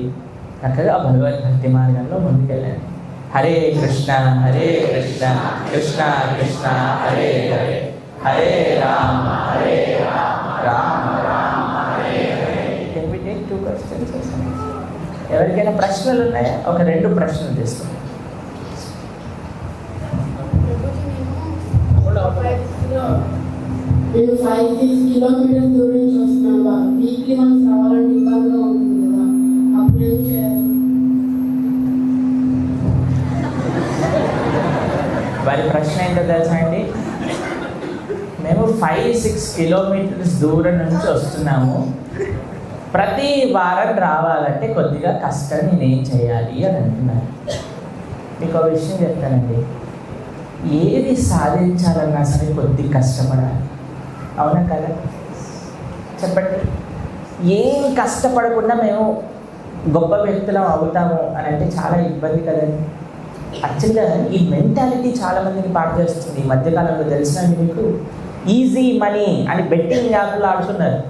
[SPEAKER 1] చక్కగా భగవద్భక్తి మార్గంలో ముందుకెళ్ళండి. Hare Krishna Hare Krishna Krishna Krishna Hare Hare, Hare Rama Hare Rama Rama Rama Hare Hare. Can we take 2 questions? ఎవరికైనా ప్రశ్నలు ఉన్నాయా? ఒక 2 ప్రశ్నలు తీసుకుందాం.
[SPEAKER 5] నేను 5-6 కిలోమీటర్స్ దూరం నుంచి వస్తున్నాను. వీక్లీ వన్స్ రావాలంటే ఇబ్బందిగా ఉంటుంది కదా, అప్పుడు ఏం చేయాలి?
[SPEAKER 1] వారి ప్రశ్న ఏంటో తెలుసా అండి, మేము 5-6 కిలోమీటర్స్ దూరం నుంచి వస్తున్నాము, ప్రతి వారం రావాలంటే కొద్దిగా కష్టం, నేనేం చేయాలి అని అంటున్నారు. మీకు ఒక విషయం చెప్తానండి, ఏది సాధించాలన్నా సరే కొద్ది కష్టపడాలి. అవునా కదా? చెప్పండి. ఏం కష్టపడకుండా మేము గొప్ప వ్యక్తులం అవుతాము అని అంటే చాలా ఇబ్బంది కదండి. యాక్చువల్గా ఈ మెంటాలిటీ చాలామందిని పాటు చేస్తుంది. ఈ మధ్యకాలంలో తెలిసినండి మీకు, ఈజీ మనీ అని బెట్టింగ్ యాప్లు ఆడుతున్నారు.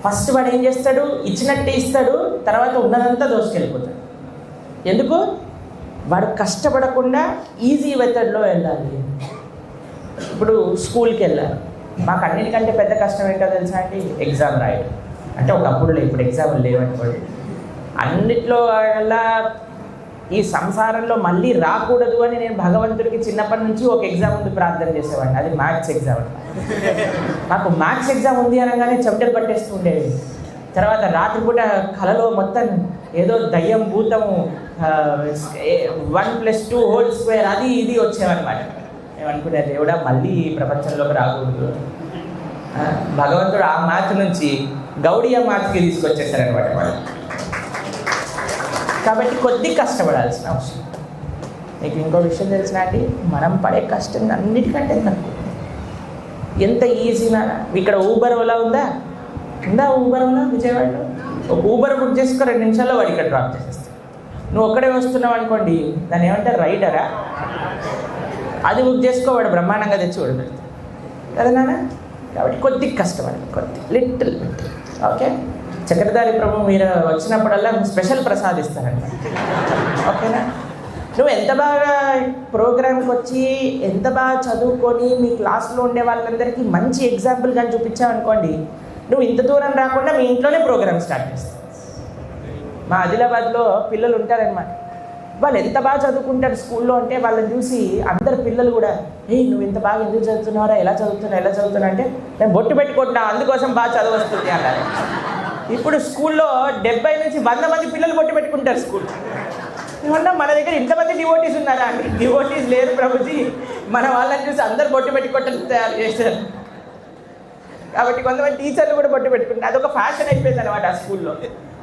[SPEAKER 1] ఫస్ట్ వాడు ఏం చేస్తాడు, ఇచ్చినట్టే ఇస్తాడు, తర్వాత ఉన్నదంతా దోసుకెళ్ళిపోతాడు. ఎందుకు? వాడు కష్టపడకుండా ఈజీ మెథడ్లో వెళ్ళాలి. ఇప్పుడు స్కూల్కి వెళ్ళాలి, మాకు అన్నిటికంటే పెద్ద కష్టం ఏంటో తెలుసా అండి, ఎగ్జామ్ రాయడం. అంటే ఒకప్పుడు ఇప్పుడు ఎగ్జామ్లు లేవనుకోండి. అన్నిట్లో వల్ల ఈ సంసారంలో మళ్ళీ రాకూడదు అని నేను భగవంతుడికి చిన్నప్పటి నుంచి ఒక ఎగ్జామ్ ముందు ప్రార్థన చేసేవాడిని. అది మ్యాథ్స్ ఎగ్జామ్. నాకు మ్యాథ్స్ ఎగ్జామ్ ఉంది అనగానే చెమటలు పట్టేస్తూ ఉండేది. తర్వాత రాత్రిపూట కలలో మొత్తం ఏదో దయ్యం భూతము 1+2² అది ఇది వచ్చేవన్నమాట. మేము అనుకునే దేవుడా మళ్ళీ ప్రపంచంలోకి రాకూడదు. భగవంతుడు ఆ మ్యాథ్ నుంచి గౌడియా మ్యాథ్కి తీసుకొచ్చేసారనమాట వాళ్ళు. కాబట్టి కొద్ది కష్టపడాల్సిన అవసరం. మీకు ఇంకో విషయం తెలిసిన అండి, మనం పడే కష్టం అన్నిటికంటే తక్కువ. ఎంత ఈజీనా, ఇక్కడ ఊబర్ ఓలా ఉందా? ఊబర్ ఓలా విజయవాడలో? ఒక ఊబర్ బుక్ చేసుకో, 2 నిమిషాల్లో వాడు ఇక్కడ డ్రాప్ చేసేస్తాడు. నువ్వు ఒక్కడే వస్తున్నావు అనుకోండి, దాన్ని ఏమంటారు, రైడరా? అది బుక్ చేసుకో, వాడు బ్రహ్మాండంగా తెచ్చి వాడు పెడతాడు కదా నాన్న. కాబట్టి కొద్దిగా కష్టపడాలి, లిటిల్ బిట్. ఓకే, చక్రధారి ప్రభు మీరు వచ్చినప్పుడల్లా స్పెషల్ ప్రసాదిస్తారండి. ఓకేనా? నువ్వు ఎంత బాగా ప్రోగ్రామ్కి వచ్చి ఎంత బాగా చదువుకొని మీ క్లాస్లో ఉండే వాళ్ళందరికీ మంచి ఎగ్జాంపుల్ కానీ చూపించావు అనుకోండి, నువ్వు ఇంత దూరం రాకుండా మీ ఇంట్లోనే ప్రోగ్రామ్ స్టార్ట్ చేస్తావు. మా ఆదిలాబాద్లో పిల్లలు ఉంటారనమాట, వాళ్ళు ఎంత బాగా చదువుకుంటారు స్కూల్లో అంటే వాళ్ళని చూసి అందరు పిల్లలు కూడా నువ్వు ఇంత బాగా ఎందుకు చదువుతున్నారా, ఎలా చదువుతున్నా అంటే నేను బొట్టు పెట్టుకుంటున్నా అందుకోసం బాగా చదువు వస్తుంది అన్నారు. ఇప్పుడు స్కూల్లో 70 నుంచి 100 మంది పిల్లలు బొట్టు పెట్టుకుంటారు స్కూల్. ఏమన్నా మన దగ్గర ఇంతమంది డివోటీస్ ఉన్నారా అంటే డివోటీస్ లేరు ప్రభుజీ, మన వాళ్ళని చూసి అందరు బొట్టు పెట్టుకోవటం తయారు చేశారు. కాబట్టి కొంతమంది టీచర్లు కూడా బొట్టు పెట్టుకుంటారు. అదొక ఫ్యాషన్ అయిపోయింది అనమాట ఆ స్కూల్లో.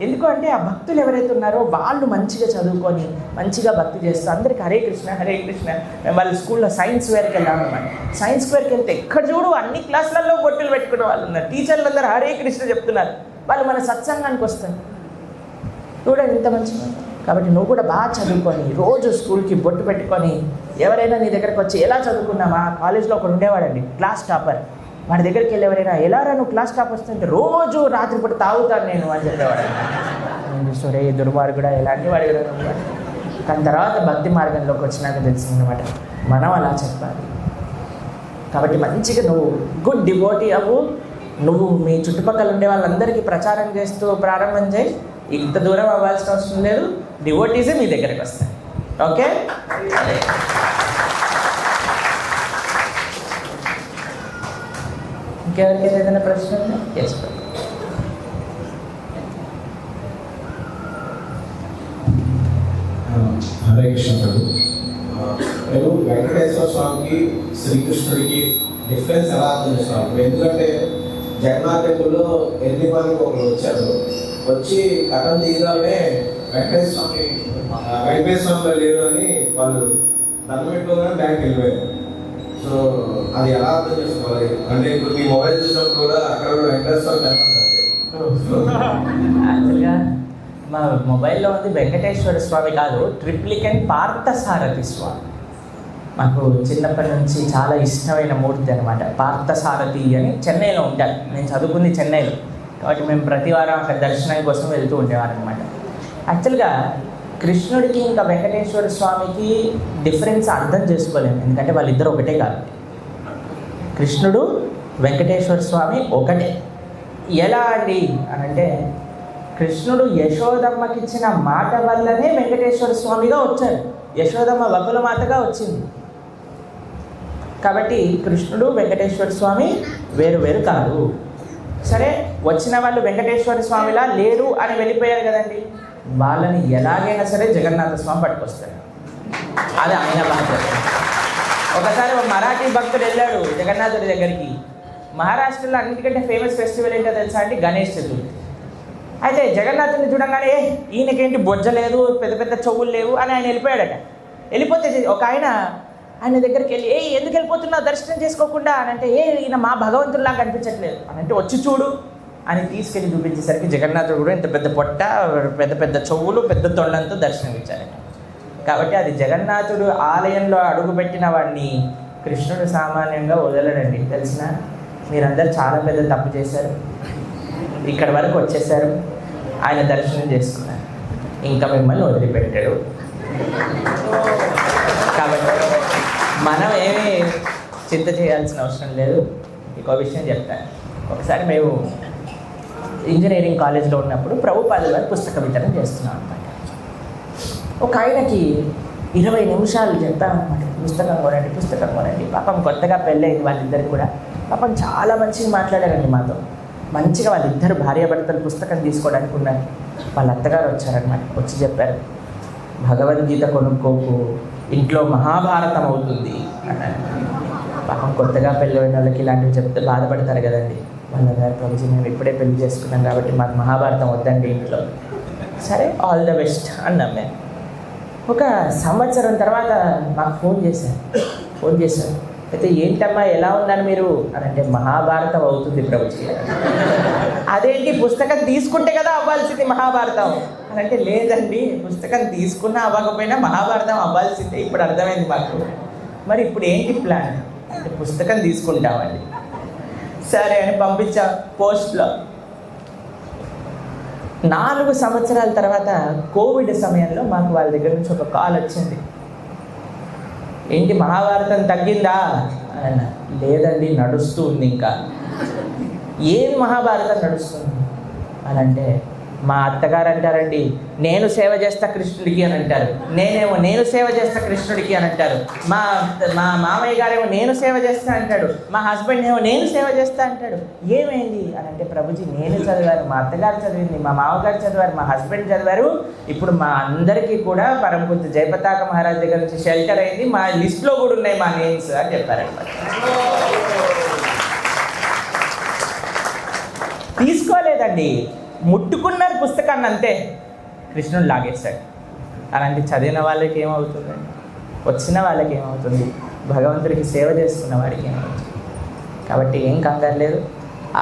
[SPEAKER 1] ఎందుకు అంటే ఆ భక్తులు ఎవరైతే ఉన్నారో వాళ్ళు మంచిగా చదువుకొని మంచిగా భక్తి చేస్తూ అందరికీ హరే కృష్ణ హరే కృష్ణ. వాళ్ళ స్కూల్లో సైన్స్ వేర్కి వెళ్ళామన్నమాట. సైన్స్ వేర్కి వెళ్తే ఎక్కడ చూడు అన్ని క్లాసులలో బొట్టులు పెట్టుకునే వాళ్ళు ఉన్నారు. టీచర్లు అందరూ హరే కృష్ణ చెప్తున్నారు. వాళ్ళు మన సత్సంగానికి వస్తారు. చూడండి ఇంత మంచిగా. కాబట్టి నువ్వు కూడా బాగా చదువుకొని రోజు స్కూల్కి బొట్టు పెట్టుకొని ఎవరైనా నీ దగ్గరకు వచ్చి ఎలా చదువుకున్నావా, కాలేజ్లో ఒకడు ఉండేవాడండి క్లాస్ టాపర్, వాడి దగ్గరికి వెళ్ళి ఎవరైనా ఎలారా నువ్వు క్లాస్ టాప్ వస్తుంటే రోజు రాత్రిపూట తాగుతాను నేను అని చెప్పేవాడు. సరే దుర్మార్గుడా ఎలాంటి వాడు కూడా ఉన్నాడు. కానీ తర్వాత భక్తి మార్గంలోకి వచ్చినాక తెలిసిందనమాట మనం అలా చెప్పాలి. కాబట్టి మంచిగా నువ్వు గుడ్ డివోటీ అవ్వు. నువ్వు మీ చుట్టుపక్కల ఉండే వాళ్ళందరికీ ప్రచారం చేస్తూ ప్రారంభం చేయి. ఇంత దూరం అవ్వాల్సిన అవసరం లేదు, డివోటీసే మీ దగ్గరికి వస్తాయి. ఓకే, ఇంకెవరికైనా ఏదైనా ప్రశ్న ఉందా?
[SPEAKER 6] హరే కృష్ణ ప్రభు. నేను వెంకటేశ్వర స్వామికి శ్రీకృష్ణుడికి డిఫరెన్స్ ఎలా అర్థం చేస్తున్నాను? ఎందుకంటే జగన్నాథ్ టెంపుల్లో ఎన్ని మందికి ఒకరు వచ్చారు, వచ్చి కథం తీయగానే వెంకటేశ్వర స్వామి లేరు అని వాళ్ళు దండం పెట్టుకోగానే బ్యాంక్ వెళ్ళిపోయారు. సో అది ఎలా అర్థం చేసుకోవాలి? అంటే ఇప్పుడు మీ మొబైల్ చూసినప్పుడు కూడా అక్కడ కూడా వెంకటేశ్వర
[SPEAKER 1] యాక్చువల్గా మా మొబైల్లో ఉంది వెంకటేశ్వర స్వామి కాదు, ట్రిప్లికెన్ పార్థసారథి స్వామి. మాకు చిన్నప్పటి నుంచి చాలా ఇష్టమైన మూర్తి అనమాట. పార్థసారథి అని చెన్నైలో ఉంటారు. నేను చదువుకుంది చెన్నైలో, కాబట్టి మేము ప్రతి వారం అక్కడ దర్శనం కోసం వెళ్తూ ఉండేవారు అనమాట. యాక్చువల్గా కృష్ణుడికి ఇంకా వెంకటేశ్వర స్వామికి డిఫరెన్స్ అర్థం చేసుకోలేము, ఎందుకంటే వాళ్ళిద్దరు ఒకటే కాదు. కృష్ణుడు వెంకటేశ్వర స్వామి ఒకటే. ఎలా అండి అని అంటే కృష్ణుడు యశోదమ్మకి ఇచ్చిన మాట వల్లనే వెంకటేశ్వర స్వామిగా వచ్చాడు. యశోదమ్మ వకుల మాతగా వచ్చింది. కాబట్టి కృష్ణుడు వెంకటేశ్వర స్వామి వేరు వేరు కాదు. సరే, వచ్చిన వాళ్ళు వెంకటేశ్వర స్వామిలా లేరు అని వెళ్ళిపోయారు కదండి, వాళ్ళని ఎలాగైనా సరే జగన్నాథ స్వామి పట్టుకొస్తాడు. అది ఆయన బాధ్యత. ఒకసారి ఒక మరాఠీ భక్తుడు వెళ్ళాడు జగన్నాథుడి దగ్గరికి. మహారాష్ట్రలో అన్నిటికంటే ఫేమస్ ఫెస్టివల్ ఏంటో తెలుసా అండి? గణేష్ చతుర్థి. అయితే జగన్నాథుని చూడంగానే ఈయనకేంటి బొజ్జ లేదు, పెద్ద పెద్ద చెవులు లేవు అని ఆయన వెళ్ళిపోయాడట. వెళ్ళిపోతే ఒక ఆయన దగ్గరికి వెళ్ళి ఎందుకు వెళ్ళిపోతున్నావు దర్శనం చేసుకోకుండా అని అంటే ఈయన మా భగవంతుడిలా కనిపించట్లేదు అని అంటే వచ్చి చూడు అని తీసుకెళ్ళి చూపించేసరికి జగన్నాథుడు కూడా ఇంత పెద్ద పొట్ట, పెద్ద పెద్ద చెవులు, పెద్ద తొండంతో దర్శనం ఇచ్చారట. కాబట్టి అది జగన్నాథుడు ఆలయంలో అడుగుపెట్టిన వాడిని కృష్ణుడు సామాన్యంగా వదలడండి. తెలిసిన మీరందరూ చాలా పెద్ద తప్పు చేశారు, ఇక్కడ వరకు వచ్చేసారు, ఆయన దర్శనం చేసుకున్నారు, ఇంకా మిమ్మల్ని వదిలిపెట్టాడు. కాబట్టి మనం ఏమీ చింత చేయాల్సిన అవసరం లేదు. ఇంకో విషయం చెప్తాను. ఒకసారి మేము ఇంజనీరింగ్ కాలేజ్లో ఉన్నప్పుడు ప్రభుపాదుల వారి పుస్తక వితరణ చేస్తున్నాం అనమాట. ఒక ఆయనకి 20 నిమిషాలు చెప్పామన్నమాట, పుస్తకం కొనండి. పాపం కొత్తగా పెళ్ళయింది వాళ్ళిద్దరికి కూడా. పాపం చాలా మంచిగా మాట్లాడారండి మాతో. మంచిగా వాళ్ళిద్దరు భార్యాభర్తలు పుస్తకం తీసుకోవడానికి ఉన్నారు. వాళ్ళ అత్తగారు వచ్చారనమాట. వచ్చి చెప్పారు, భగవద్గీత కొనుక్కోకు, ఇంట్లో మహాభారతం అవుతుంది అన్నారు. పాపం కొత్తగా పెళ్ళైన వాళ్ళకి ఇలాంటివి చెప్తే బాధపడతారు కదండి. వాళ్ళ గారు ప్రభుజీ మేము ఇప్పుడే పెళ్లి చేసుకున్నాం కాబట్టి మాకు మహాభారతం వద్దండి ఇంట్లో. సరే, ఆల్ ద బెస్ట్ అన్నాం మేము. ఒక సంవత్సరం తర్వాత మాకు ఫోన్ చేశారు. అయితే ఏంటమ్మా ఎలా ఉన్నారు మీరు అని అంటే మహాభారతం అవుతుంది ప్రభుజీ. అదేంటి పుస్తకం తీసుకుంటే కదా అవ్వాల్సింది మహాభారతం అని అంటే లేదండి, పుస్తకం తీసుకున్నా అవ్వకపోయినా మహాభారతం అవ్వాల్సిందే. ఇప్పుడు అర్థమైంది మాకు. మరి ఇప్పుడు ఏంటి ప్లాన్ అంటే పుస్తకం తీసుకుంటామండి. సరే అని పంపించా పోస్ట్లో. 4 సంవత్సరాల తర్వాత కోవిడ్ సమయంలో మాకు వాళ్ళ దగ్గర నుంచి ఒక కాల్ వచ్చింది. ఏంటి మహాభారతం తగ్గిందా అని. లేదండి, నడుస్తూ ఉంది ఇంకా. ఏం మహాభారతం నడుస్తుంది అని అంటే, మా అత్తగారు అంటారండి, నేను సేవ చేస్తా కృష్ణుడికి అని అంటారు. నేను సేవ చేస్తా కృష్ణుడికి అని అంటారు. మా మామయ్య గారేమో నేను సేవ చేస్తా అంటాడు. మా హస్బెండ్ ఏమో నేను సేవ చేస్తా అంటాడు. ఏమైంది అని అంటే, ప్రభుజీ నేను చదివాను, మా అత్తగారు చదివింది, మా మామగారు చదివారు, మా హస్బెండ్ చదివారు. ఇప్పుడు మా అందరికీ కూడా పరమపూజ్య జయపతాక మహారాజ్ దగ్గర నుంచి షెల్టర్ అయింది, మా లిస్ట్లో కూడా ఉన్నాయి మా నేమ్స్ అని చెప్పారనమాట. తీసుకోలేదండి, ముట్టుకున్నారు పుస్తకాన్ని అంతే, కృష్ణుడు లాగేశాడు. అలాంటి చదివిన వాళ్ళకి ఏమవుతుందండి? వచ్చిన వాళ్ళకి ఏమవుతుంది? భగవంతుడికి సేవ చేసుకున్న వాడికి ఏమవుతుంది? కాబట్టి ఏం కంగారు లేదు,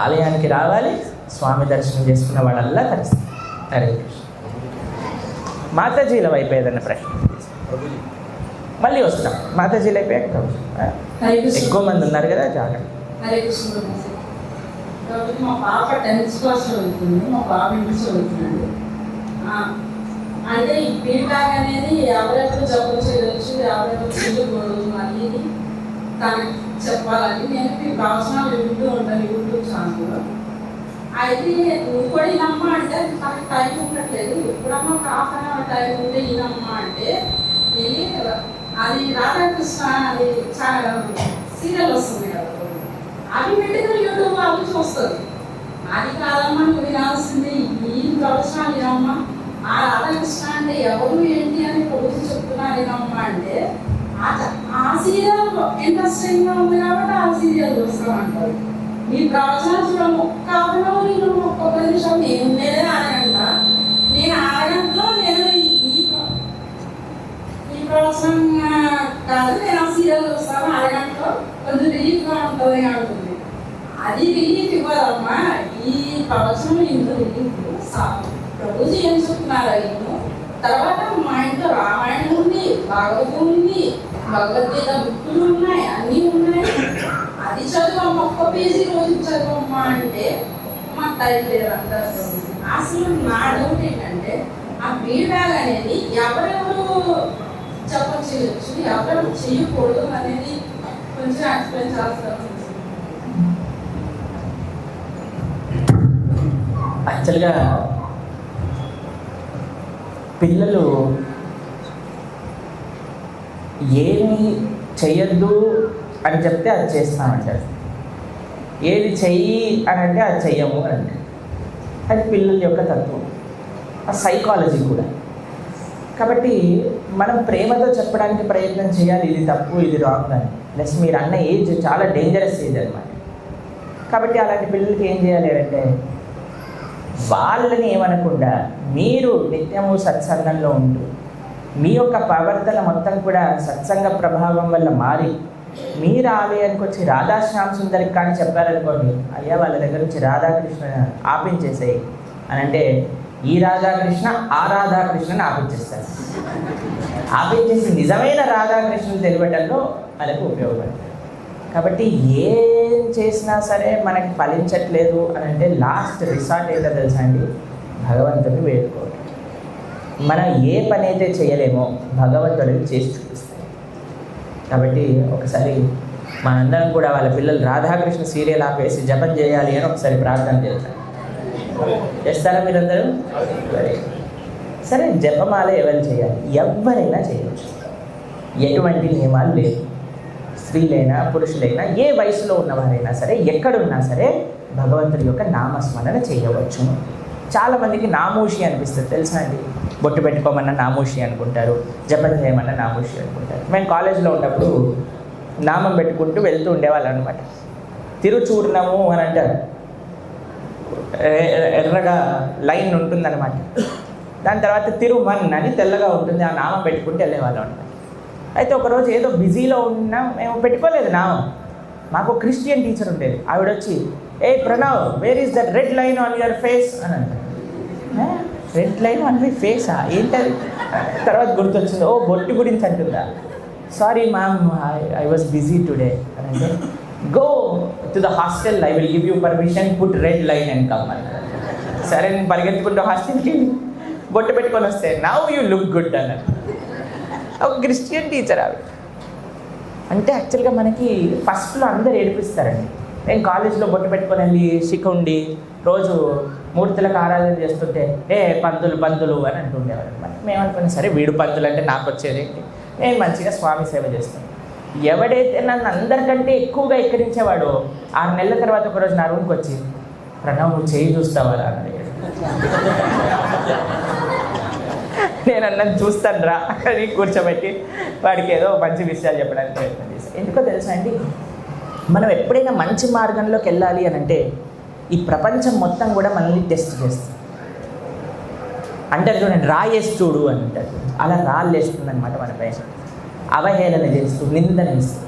[SPEAKER 1] ఆలయానికి రావాలి, స్వామి దర్శనం చేసుకున్న వాళ్ళల్లా కలుస్తారు. హరే కృష్ణ. మాతాజీల వైపు ఏదైనా ప్రశ్న మళ్ళీ వస్తాం. మాతాజీలు అయిపోయాక ఎక్కువ మంది ఉన్నారు కదా, జాగ్రత్త.
[SPEAKER 7] హరే కృష్ణ. కాబట్టి మా పాప 10th క్లాస్లో వెళ్తుంది, మా బాబు ఇంటి చదువుతున్నాడు. అంటే ఈ ఫీడ్బ్యాక్ అనేది ఎవరెవరు జబ్బు చేయవచ్చు, ఎవరెవరు చేయకూడదు అనేది తనకి చెప్పాలని నేను మీ ప్రవచనాలు వింటూ ఉంటాను యూట్యూబ్ ఛానల్లో. అయితే నువ్వు కూడా ఈనమ్మా అంటే తనకి టైం ఉండట్లేదు. ఎప్పుడమ్మా ఒక ½ an hour టైం ఉంటే ఈనమ్మా అంటే వెళ్ళి అది రాధాకృష్ణ అది చాలా సీరియల్ వస్తుంది కదా, అవి పెట్టుకుని యూట్యూబ్ వాళ్ళు చూస్తుంది. అది కాదమ్మా నువ్వు వినాల్సింది ఈ ప్రవచనాలు వినమ్మా, ఆ రాధాకృష్ణ అంటే ఎవరు ఏంటి అని ప్రభుత్వం చెప్తున్నారు వినమ్మా అంటే ఆ సీరియల్ ఇంట్రెస్టింగ్గా ఉంది కాబట్టి ఆ సీరియల్ చూస్తామంటారు. మీ ప్రవచనాలు చూడము కాకుండా నేను ఒక్కొక్క నిమిషం నేను ఉండేదే అరగంట, నేను అరగంటలో నేను ఈ ప్రవచనం కాదు, నేను ఆ సీరియల్ చూస్తాను అరగంటలో కొంచెం రిలీఫ్గా ఉంటుంది అంటుంది. అది రిలీఫ్ ఇవ్వదమ్మా, ఈ ప్రవచనం ఇందులో రిలీఫ్. ప్రభుజీ ఏం చెప్తున్నారు నేను తర్వాత మా ఇంట్లో రామాయణం ఉంది, భాగవతం ఉంది, భగవద్గీత బుక్కులు ఉన్నాయి, అన్నీ ఉన్నాయి. అది చదువమ్మా, ఒక్క పేజీ రోజు చదువమ్మా అంటే మాకు టైం లేదంటారు. అసలు నా డౌట్ ఏంటంటే ఆ ఫీడ్బ్యాక్ అనేది ఎవరెవరు చెప్పచ్చు, ఎవరెవరు చేయకూడదు అనేది కొంచెం ఎక్స్ప్లెయిన్ చేస్తారు.
[SPEAKER 1] యాక్చువల్గా పిల్లలు ఏమి చెయ్యొద్దు అని చెప్తే అది చేస్తామంటారు, ఏది చెయ్యి అని అంటే అది చెయ్యము అని అంటే. అది పిల్లల యొక్క తత్వం, ఆ సైకాలజీ కూడా. కాబట్టి మనం ప్రేమతో చెప్పడానికి ప్రయత్నం చేయాలి, ఇది తప్పు ఇది రాంగ్ అని. ప్లస్ మీరు అన్న ఏజ్ చాలా డేంజరస్ ఏజ్ అనమాట. కాబట్టి అలాంటి పిల్లలకి ఏం చేయాలి అంటే, వాళ్ళని ఏమనకుండా మీరు నిత్యము సత్సంగంలో ఉంటూ మీ యొక్క ప్రవర్తన మొత్తం కూడా సత్సంగ ప్రభావం వల్ల మారి మీరు ఆలయానికి వచ్చి రాధాశ్యామ సుందరికి కానీ చెప్పారనుకోండి, అయ్యా వాళ్ళ దగ్గర నుంచి రాధాకృష్ణ ఆపించేసేయి అని అంటే, ఈ రాధాకృష్ణ ఆ రాధాకృష్ణని ఆపించేస్తారు. ఆపించేసి నిజమైన రాధాకృష్ణను తెలియటంలో వాళ్ళకు ఉపయోగపడతారు. కాబట్టి ఏం చేసినా సరే మనకి ఫలించట్లేదు అని అంటే లాస్ట్ రిసార్ట్ ఏంటో తెలుసా అండి, భగవంతుడిని వేడుకోవడం. మనం ఏ పని అయితే చేయలేమో భగవంతుడిని చేసి చూపిస్తాం. కాబట్టి ఒకసారి మనందరం కూడా వాళ్ళ పిల్లలు రాధాకృష్ణ సీరియల్ ఆపేసి జపం చేయాలి అని ఒకసారి ప్రార్థన చేస్తాం. చేస్తారా మీరందరూ? సరే, జపమాల ఎవరు చేయాలి? ఎవరైనా చేయవచ్చు, ఎటువంటి నియమాలు లేవు. స్త్రీలైనా పురుషులైనా ఏ వయసులో ఉన్నవారైనా సరే ఎక్కడున్నా సరే భగవంతుడి యొక్క నామస్మరణ చేయవచ్చు. చాలామందికి నామూషి అనిపిస్తుంది తెలుసా అండి, బొట్టు పెట్టుకోమన్నా నామూషి అనుకుంటారు, జపం చేయమన్నా నామూషి అనుకుంటారు. మేము కాలేజీలో ఉన్నప్పుడు నామం పెట్టుకుంటూ వెళ్తూ ఉండేవాళ్ళు అనమాట. తిరుచూర్ణము అని అంటారు, ఎర్రగా లైన్ ఉంటుందన్నమాట. దాని తర్వాత తిరుమన్ అని తెల్లగా ఉంటుంది, ఆ నామం పెట్టుకుంటూ వెళ్ళేవాళ్ళం అనమాట. అయితే ఒకరోజు ఏదో బిజీలో ఉన్నా మేము పెట్టుకోలేదు నామం. మాకు క్రిస్టియన్ టీచర్ ఉండేది, ఆవిడ వచ్చి, hey Pranav, where is that red line on your face అని అంటారు. రెడ్ లైన్ ఆన్ మై ఫేసా ఏంటది? తర్వాత గుర్తొచ్చింది, ఓ బొట్టు గురించి అంటుందా. Sorry ma'am, I was busy today అని అంటే, go to the hostel, I will give you permission, put red line and come అన్నారు. సరే నేను పరిగెత్తుకుంటూ హాస్టల్కి వెళ్ళి బొట్టు పెట్టుకొని వస్తే నౌ యూ లుక్ గుడ్ అన్నారు. ఒక క్రిస్టియన్ టీచర్ ఆవిడ. అంటే యాక్చువల్గా మనకి ఫస్ట్లో అందరు ఏడిపిస్తారండి. నేను కాలేజీలో బొట్టు పెట్టుకొని వెళ్ళి శిఖుండి రోజు మూర్తులకు ఆరాధన చేస్తుంటే పంతులు అని అంటుండేవారు. మేము అనుకున్నాం సరే వీడు పంతులు అంటే నాకు వచ్చేది ఏంటి, నేను మంచిగా స్వామి సేవ చేస్తాను. ఎవడైతే నన్ను అందరికంటే ఎక్కువగా ఎక్కిరించేవాడో 6 నెలల తర్వాత ఒకరోజు నా రూమ్కి వచ్చి ప్రణవ్ నువ్వు చేయి చూస్తావా అని అడిగాడు. నేను అన్నది చూస్తాను రా అని కూర్చోబెట్టి వాడికి ఏదో మంచి విషయాలు చెప్పడానికి ప్రయత్నం చేస్తాను. ఎందుకో తెలుసా అండి, మనం ఎప్పుడైనా మంచి మార్గంలోకి వెళ్ళాలి అని అంటే ఈ ప్రపంచం మొత్తం కూడా మనల్ని టెస్ట్ చేస్తుంది. అంటారు చూడండి రాయేసి చూడు అని అంటారు. అలా రాళ్ళు వేస్తుంది అనమాట మన పైన, అవహేళన చేస్తూ నిందన ఇస్తూ.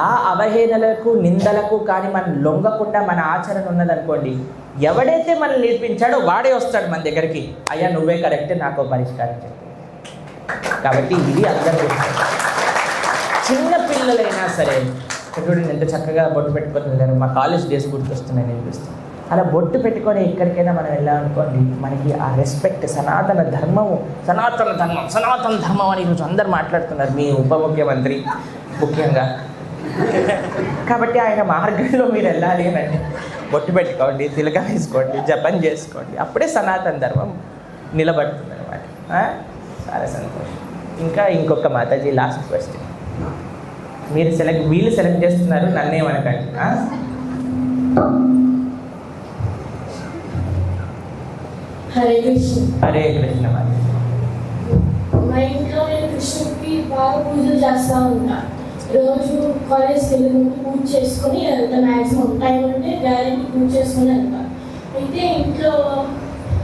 [SPEAKER 1] ఆ అవహేళనలకు నిందలకు కానీ మనం లొంగకుండా మన ఆచరణ ఉన్నదనుకోండి, ఎవడైతే మనం నేర్పించాడో వాడే వస్తాడు మన దగ్గరికి, అయ్యా నువ్వే కరెక్ట్, నాకు పరిష్కారం చెప్పు. కాబట్టి ఇది అందరూ చిన్న పిల్లలైనా సరే చూడండి ఎంత చక్కగా బొట్టు పెట్టుకొని వెళ్ళారు. మా కాలేజ్ డేస్ గుర్తొస్తున్నాయి అనిపిస్తుంది. అలా బొట్టు పెట్టుకొని ఎక్కడికైనా మనం వెళ్ళామనుకోండి, మనకి ఆ రెస్పెక్ట్, సనాతన ధర్మం అని ఈరోజు అందరు మాట్లాడుతున్నారు, మీ ఉప ముఖ్యమంత్రి ముఖ్యంగా. కాబట్టి ఆయన మార్గంలో మీరు వెళ్ళాలి అని అంటే బొట్టు పెట్టుకోండి, తిలక వేసుకోండి, జపం చేసుకోండి, అప్పుడే సనాతన ధర్మం నిలబడుతుంది అనమాట. చాలా సంతోషం. ఇంకా ఇంకొక మాతాజీ లాస్ట్ క్వశ్చన్. వీళ్ళు సెలెక్ట్ చేస్తున్నారు, నన్నేమనకండి.
[SPEAKER 5] హరే కృష్ణ.
[SPEAKER 1] హరే కృష్ణ.
[SPEAKER 5] మా ఇంట్లో నేను కృష్ణుడికి బాగా పూజలు చేస్తూ ఉంటాను. రోజు కాలేజ్కి వెళ్ళి ముందు పూజ చేసుకొని వెళ్తా. మ్యాక్సిమం టైం ఉంటే గ్యారెంటీ పూజ చేసుకొని వెళ్తా. అయితే ఇంట్లో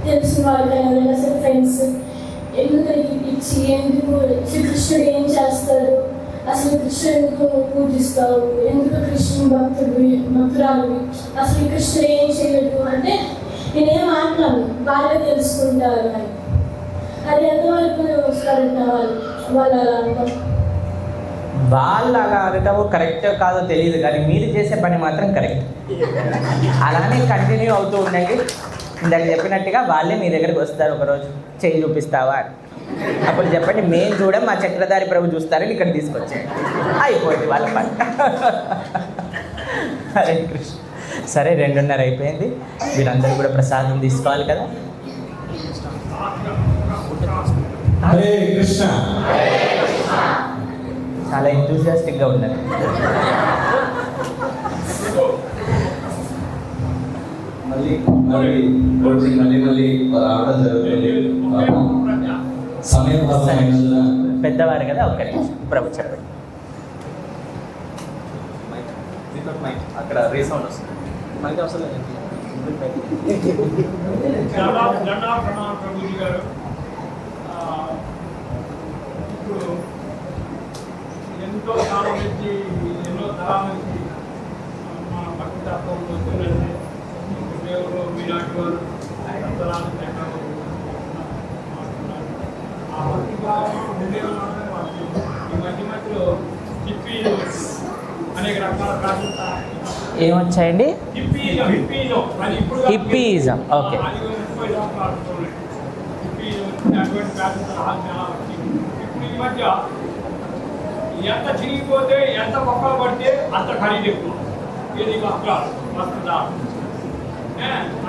[SPEAKER 5] తెలిసిన వాళ్ళు ఎవరైనా సరే ఫ్రెండ్స్ ఎందుకు ఇచ్చి ఎందుకు శ్రీకృష్ణుడు ఏం చేస్తాడు, అసలు కృష్ణుడు ఎందుకు పూజిస్తావు, ఎందుకు కృష్ణుడు భక్తురాలు, అసలు కృష్ణుడు ఏం చేయడు అంటే నేనేం మాట్లాడు, వాళ్ళే తెలుసుకుంటారు అని. అది ఎంతవరకు కరెక్ట్
[SPEAKER 1] వాళ్ళు అలా అనటము కరెక్ట్ కాదో తెలియదు, కానీ మీరు చేసే పని మాత్రం కరెక్ట్. అలానే కంటిన్యూ అవుతూ ఉండండి. ఇందాక చెప్పినట్టుగా వాళ్ళే మీ దగ్గరికి వస్తారు, ఒకరోజు చేయి చూపిస్తావా అని. అప్పుడు చెప్పండి మేము చూడం, మా చక్రధారి ప్రభు చూస్తారని ఇక్కడ తీసుకొచ్చాడు, అయిపోయింది వాళ్ళ పని. హరే కృష్ణ. సరే 2:30 అయిపోయింది, మీరందరూ కూడా ప్రసాదం తీసుకోవాలి కదా.
[SPEAKER 6] హరే కృష్ణ.
[SPEAKER 1] చాలా ఎంతూసియాస్టిక్గా ఉండాలి.
[SPEAKER 8] మళ్ళీ రావడం జరుగుతుంది. సమయం
[SPEAKER 1] పెద్దవారు కదా, ఒక్క నిమిషం ప్రభు చెప్పండి.
[SPEAKER 2] అక్కడ రీసౌండ్ వస్తుంది, మనకి అవసరం లేదు.
[SPEAKER 4] జెండా ప్రణామ ప్రభుజీ గారు. ఇప్పుడు ఎంతో కాలం నుంచి ఎన్నో తరాల నుంచి మన భక్తి తత్వం వస్తున్నది. దేవుడు మీలాంటి వారు తరాలు ఆ భక్తి భావం ఉండేవాళ్ళ ఈ మధ్యలో హిప్పీలు అనేక రకాల ప్రాంత
[SPEAKER 1] ఏమొచ్చాయండి?
[SPEAKER 4] హిప్పీయిజం.
[SPEAKER 1] ఓకే.
[SPEAKER 4] ఇప్పుడు ఈ మధ్య ఎంత చిరిగిపోతే ఎంత మొక్కలు పడితే అంత ఖరీదు ఎక్కువ. ఇది వస్త్రధారణ.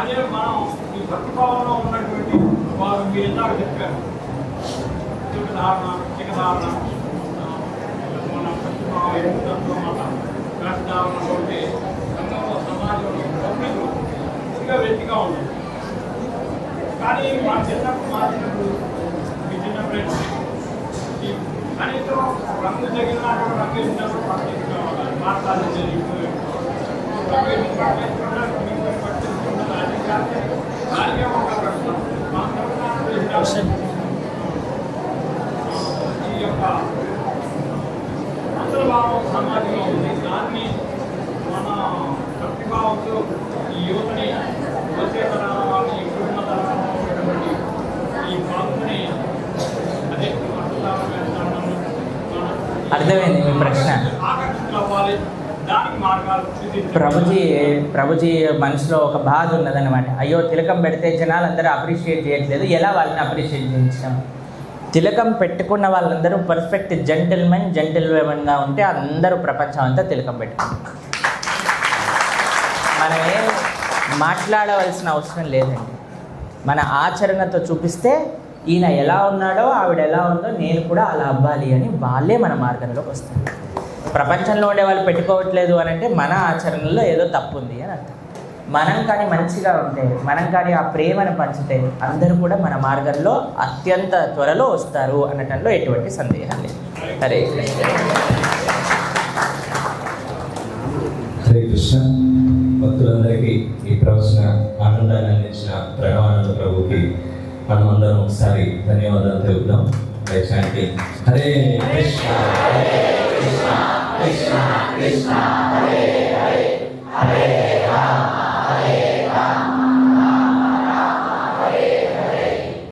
[SPEAKER 4] అదే మనం ఈ భక్తి భావంలో ఉన్నటువంటి వారు మీరు ఇందాక చెప్పారు, ధారణ చికధారణ, మన భక్తి భావం వేషధారణ ఉంటే సమాజంలో పూర్తిగా వ్యక్తిగా ఉంటుంది. కానీ మా చిన్నప్పుడు మార్చినప్పుడు మీ చిన్నప్పుడు కనీసం రంగు తగిలినా రంగు ఇచ్చినప్పుడు మాట్లాడాలి. ఈ యొక్క అంతర్భావం సమాజంలో ఉంది. దాన్ని మన భక్తిభావంతో ఈ యువతని వచ్చే తరాల వాళ్ళని ఇప్పుడున్న తరాలలో ఉన్నటువంటి ఈ భాగంని అదే
[SPEAKER 1] అర్థమైంది మీ ప్రశ్న.
[SPEAKER 4] ఆకర్షితులు అవ్వాలి. దానికి మార్గాలు చూపించారు.
[SPEAKER 1] ప్రభుజీ మనసులో ఒక బాధ ఉన్నదన్నమాట. అయ్యో తిలకం పెడితే జనాలు అందరూ అప్రిషియేట్ చేయట్లేదు, ఎలా వాళ్ళని అప్రిషియేట్ చేయించాం? తిలకం పెట్టుకున్న వాళ్ళందరూ పర్ఫెక్ట్ జెంటిల్మెన్గా ఉంటే అందరూ ప్రపంచం అంతా తిలకం పెట్టుకుంటారు. మనమేం మాట్లాడవలసిన అవసరం లేదండి. మన ఆచరణతో చూపిస్తే ఈయన ఎలా ఉన్నాడో ఆవిడ ఎలా ఉందో నేను కూడా అలా అవ్వాలి అని వాళ్ళే మన మార్గంలోకి వస్తారు. ప్రపంచంలో ఉండే వాళ్ళు పెట్టుకోవట్లేదు అని అంటే మన ఆచరణలో ఏదో తప్పు ఉంది అని అర్థం. మనం కానీ మంచిగా ఉంటే, మనం కానీ ఆ ప్రేమను పంచితే అందరూ కూడా మన మార్గంలో అత్యంత త్వరలో వస్తారు అనటంలో ఎటువంటి సందేహం లేదు. హరే కృష్ణ.
[SPEAKER 8] హరే కృష్ణ. భక్తులందరికీ ఈ ప్రవచన ఆనందాన్ని అందించిన ప్రణవానంద ప్రభుకి మనమందరం ఒకసారి ధన్యవాదాలు తెలుపుదాం. దయచేసి హరే కృష్ణ కృష్ణ కృష్ణ కృష్ణ హరే హరే హరే రామ హరే రామ